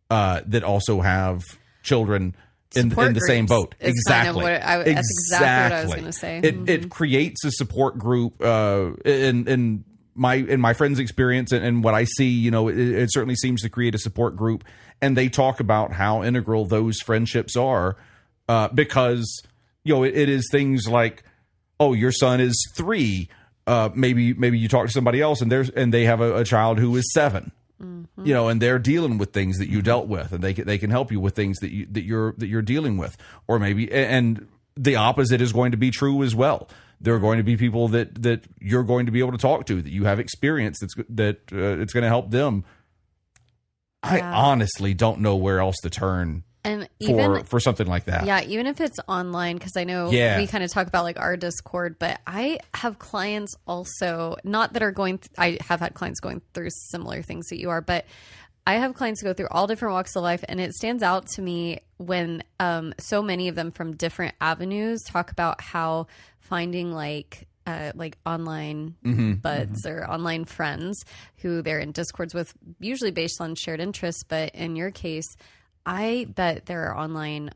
that also have children in Support the same groups boat. is Exactly. kind of that's exactly what I was going to say. It creates a support group. In my friend's experience and what I see, it certainly seems to create a support group. And they talk about how integral those friendships are, because it is things like, oh, your son is 3. Maybe you talk to somebody else and they have a child who is 7. And they're dealing with things that you dealt with, and they can help you with things that you're dealing with, or maybe, and the opposite is going to be true as well. There are going to be people that you're going to be able to talk to that you have experience it's going to help them. I honestly don't know where else to turn and even for something like that. Yeah, even if it's online, because I know we kind of talk about like our Discord, but I have clients also, not that are going, I have had clients going through similar things that you are, but I have clients who go through all different walks of life, and it stands out to me when so many of them from different avenues talk about how finding like online buds or online friends who they're in Discords with, usually based on shared interests, but in your case, I bet there are online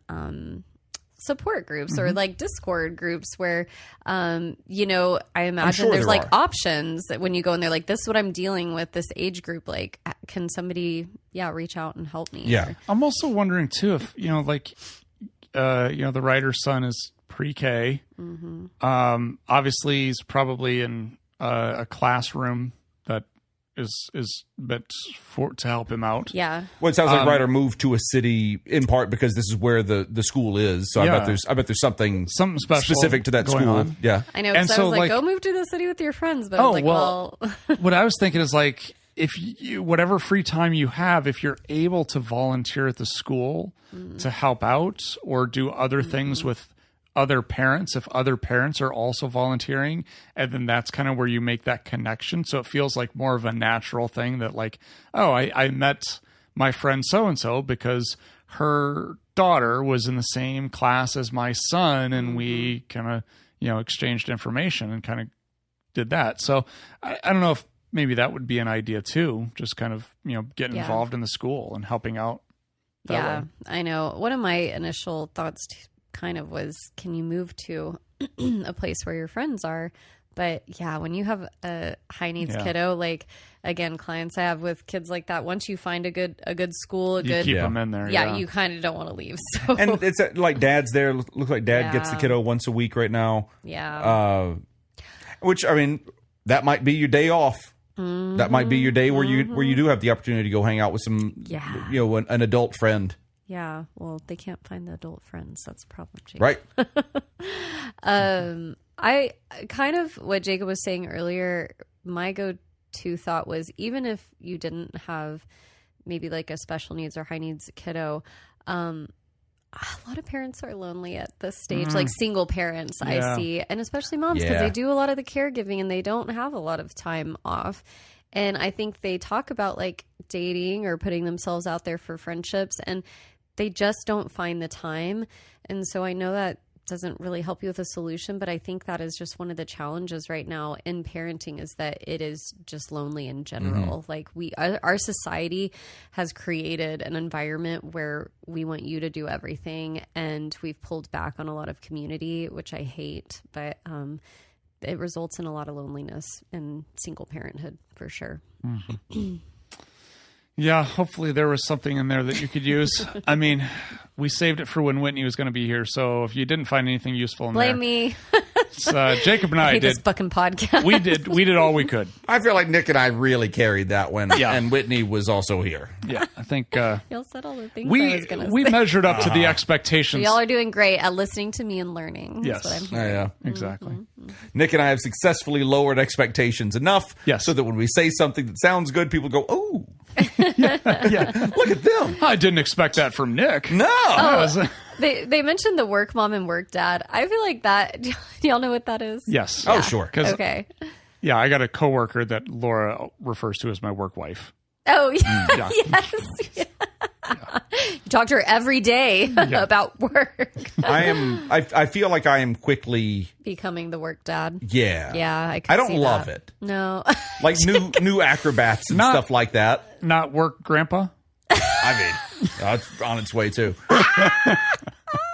support groups or like Discord groups where, you know, I imagine sure there's there like are. options that when you go in there, like, this is what I'm dealing with, this age group, like, can somebody, reach out and help me? Yeah. Or- I'm also wondering too if like the writer's son is pre-K. Obviously, he's probably in a classroom that is meant to help him out. Yeah. Well, it sounds like Ryder moved to a city in part because this is where the school is. So Yeah. I bet there's something Special specific to that going school. on. Yeah. I know. And Because I so, was like, like- go move to the city with your friends. But I was like, well, What I was thinking is like, if you, whatever free time you have, if you're able to volunteer at the school to help out or do other things with other parents, if other parents are also volunteering, and then that's kind of where you make that connection. So it feels like more of a natural thing that like, oh, I met my friend so-and-so because her daughter was in the same class as my son, and we kind of, exchanged information and kind of did that. So I don't know if maybe that would be an idea too, just kind of, getting Yeah. involved in the school and helping out. that way. I know. One of my initial thoughts kind of was, can you move to a place where your friends are? But yeah, when you have a high needs kiddo, like, again, clients I have with kids like that, once you find a good school, You keep them in there. you kind of don't want to leave. So And it's like dad's there. Looks like dad gets the Yeah. kiddo once a week right now. yeah, Which, I mean, that might be your day off. That might be your day where you do have the opportunity to go hang out with some, an adult friend. yeah. Well, they can't find the adult friends. That's a problem, Jake. Right. I kind of what Jacob was saying earlier, my go-to thought was, even if you didn't have maybe like a special needs or high needs kiddo, a lot of parents are lonely at this stage, like single parents I see, and especially moms, because Yeah. they do a lot of the caregiving and they don't have a lot of time off. And I think they talk about like dating or putting themselves out there for friendships, and they just don't find the time. And so I know that doesn't really help you with a solution, but I think that is just one of the challenges right now in parenting, is that it is just lonely in general. Like our society has created an environment where we want you to do everything, and we've pulled back on a lot of community, which I hate, but it results in a lot of loneliness and single parenthood for sure. Yeah, hopefully there was something in there that you could use. I mean, we saved it for when Whitney was going to be here, so if you didn't find anything useful in Blame there, me. Jacob and I I hate did. this fucking podcast. We did all we could. I feel like Nick and I really carried that one. Yeah. And Whitney was also here. Yeah, I think Y'all said all the things I was going to we say. measured up to the expectations. Y'all are doing great at listening to me and learning. Yes. That's what I'm hearing. Yeah. Exactly. Nick and I have successfully lowered expectations enough Yes. so that when we say something that sounds good, people go, "Oh, Yeah, look at them." I didn't expect that from Nick. No. That was- They mentioned the work mom and work dad. I feel like that. Do y'all know what that is? yes. Oh, sure. 'Cause, Okay. yeah, I got a coworker that Laura refers to as my work wife. Oh, yeah. Yeah. Yes. Yeah. You talk to her every day about work. I feel like I am quickly. Becoming the work dad. Yeah. Yeah. I don't see love that. it. No. Like new acrobats and Not- stuff like that. Not work grandpa? I mean, it's on its way too.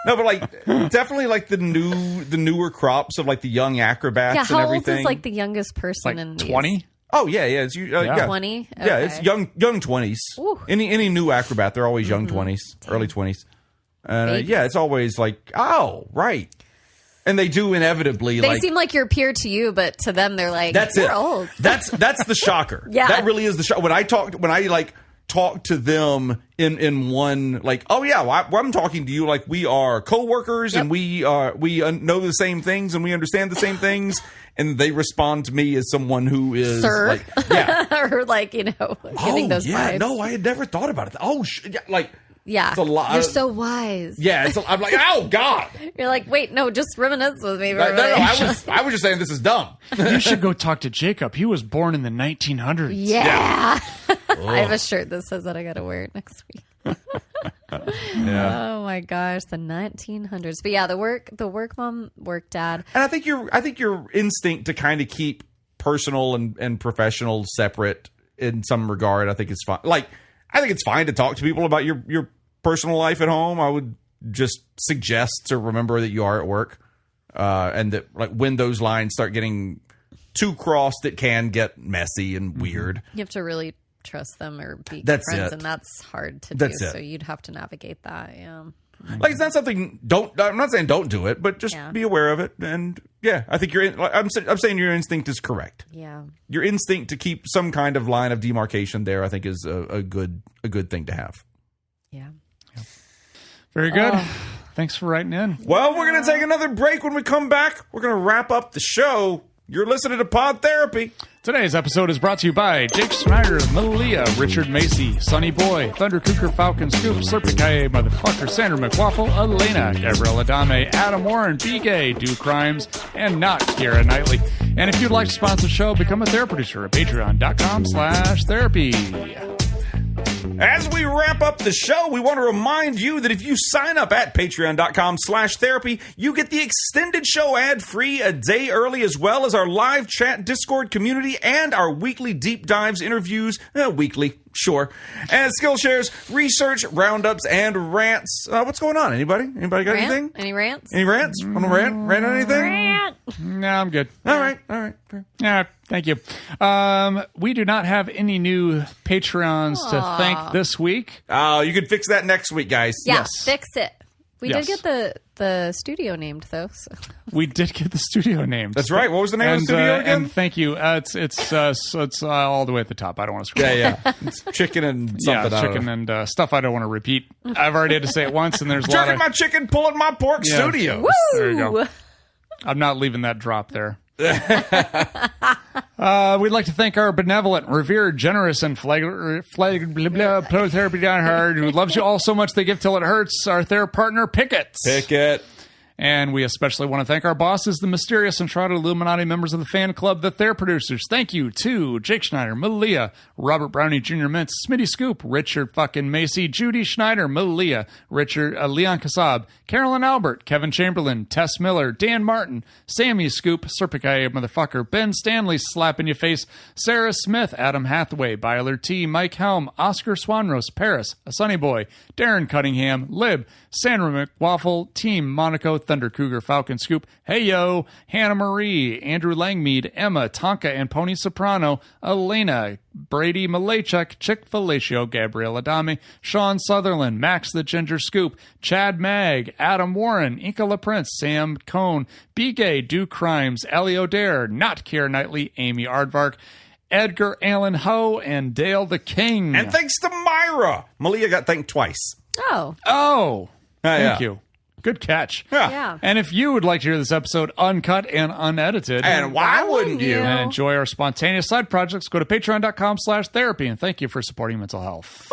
No, but like definitely like the newer crops of like the young acrobats Yeah. and How old everything. is like the youngest person Like in these? 20? Oh yeah. It's yeah. 20? Yeah, it's Okay. young 20s. Ooh. Any new acrobat, they're always young 20s, early 20s. Babies. Yeah, it's always like, oh, right. And they do inevitably They like seem like your peer to you, but to them, they're like, that's you're it. old. That's the shocker. Yeah. That really is the shock. When I talk to them in one, like, oh yeah, well, I'm talking to you like we are coworkers and we know the same things and we understand the same things, and they respond to me as someone who is Sir. like, yeah, or like, giving those vibes. no, I had never thought about it. Oh, yeah, like, Yeah. it's a lot. You're so wise. yeah, I'm like, oh god, You're like, wait, no, just reminisce with me. For no, a minute. I was just saying this is dumb. You should go talk to Jacob. He was born in the 1900s. Yeah. I have a shirt that says that. I got to wear it next week. Yeah. Oh my gosh, the 1900s. But yeah, the work mom, work dad. And I think your instinct to kind of keep personal and professional separate in some regard, I think it's fine. Like, I think it's fine to talk to people about your personal life at home. I would just suggests or remember that you are at work, and that like when those lines start getting too crossed, it can get messy and weird. You have to really trust them or be That's friends, it. and that's hard to That's do. it. So you'd have to navigate that. Yeah. Like it's not something. I'm not saying don't do it, but just be aware of it. And yeah, I think I'm saying your instinct is correct. Yeah. Your instinct to keep some kind of line of demarcation there, I think, is a good thing to have. Yeah. Very good. Thanks for writing in. Well, we're going to take another break. When we come back, we're going to wrap up the show. You're listening to Pod Therapy. Today's episode is brought to you by Jake Snyder, Malia, Richard Macy, Sonny Boy, Thunder Cougar, Falcon Scoop, Serpicaye, Motherfucker, Sandra McWaffle, Elena, Gabrielle Adame, Adam Warren, B Gay, Do Crimes, and not Kira Knightley. And if you'd like to sponsor the show, become a therapy producer at patreon.com/therapy. As we wrap up the show, we want to remind you that if you sign up at patreon.com/therapy, you get the extended show ad-free a day early, as well as our live chat Discord community and our weekly deep dives interviews, weekly, sure, and skill shares, research, roundups, and rants. What's going on? Anybody got anything? Any rants? Any rants? Want to rant on anything? No, I'm good. All right. Yeah, thank you. We do not have any new Patreons to thank this week. Oh, you can fix that next week, guys. Yeah, Yes. fix it. We Yes. did get the studio named, though. So. We did get the studio named. That's right. What was the name of the studio again? And thank you. It's all the way at the top. I don't want to scroll. Yeah. It's chicken and something. Yeah, chicken and stuff I don't want to repeat. I've already had to say it once, and there's a lot Jerking of... my chicken, pulling my pork studio. Woo! There you go. I'm not leaving that drop there. We'd like to thank our benevolent, revered, generous, and PodTherapy diehard who loves you all so much they give till it hurts. Our therapy partner, Pickett. And we especially want to thank our bosses, the mysterious and shrouded Illuminati members of the fan club, the Therapy Producers. Thank you to Jake Schneider, Malia, Robert Brownie Jr. Mintz, Smitty Scoop, Richard fucking Macy, Judy Schneider, Malia, Richard, Leon Kassab, Carolyn Albert, Kevin Chamberlain, Tess Miller, Dan Martin, Sammy Scoop, Serpicaye motherfucker, Ben Stanley, Slap in Your Face, Sarah Smith, Adam Hathaway, Byler T, Mike Helm, Oscar Swanrose, Paris, A Sunny Boy, Darren Cunningham, Lib, Sandra McWaffle, Team Monaco, Thunder Cougar, Falcon Scoop, Hey Yo, Hannah Marie, Andrew Langmead, Emma, Tonka and Pony Soprano, Elena, Brady Malachuk, Chick Felicio, Gabrielle Adame, Sean Sutherland, Max the Ginger Scoop, Chad Mag, Adam Warren, Inca LaPrince, Sam Cohn, BK, Do Crimes, Ellie O'Dare, Not Keira Knightley, Amy Aardvark, Edgar Allan Ho, and Dale the King. And thanks to Myra. Malia got thanked twice. Oh. Thank you. Good catch. Yeah. And if you would like to hear this episode uncut and unedited, And why wouldn't you? and enjoy our spontaneous side projects, go to patreon.com/therapy. And thank you for supporting mental health.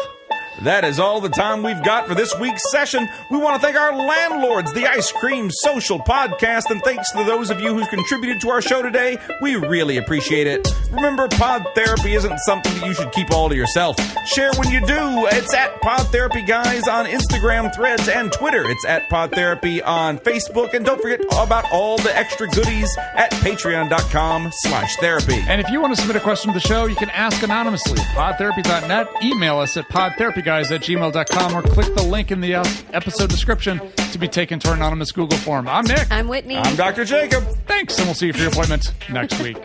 That is all the time we've got for this week's session. We want to thank our landlords, the Ice Cream Social Podcast, and thanks to those of you who contributed to our show today. We really appreciate it. Remember, Pod Therapy isn't something that you should keep all to yourself. Share when you do. It's at PodTherapyGuys on Instagram, Threads, and Twitter. It's at PodTherapy on Facebook. And don't forget about all the extra goodies at patreon.com/therapy. And if you want to submit a question to the show, you can ask anonymously at podtherapy.net, email us at podtherapyguys@gmail.com, or click the link in the episode description to be taken to our anonymous Google form. I'm Nick. I'm Whitney. I'm Dr. Jacob. Thanks, and we'll see you for your appointment next week.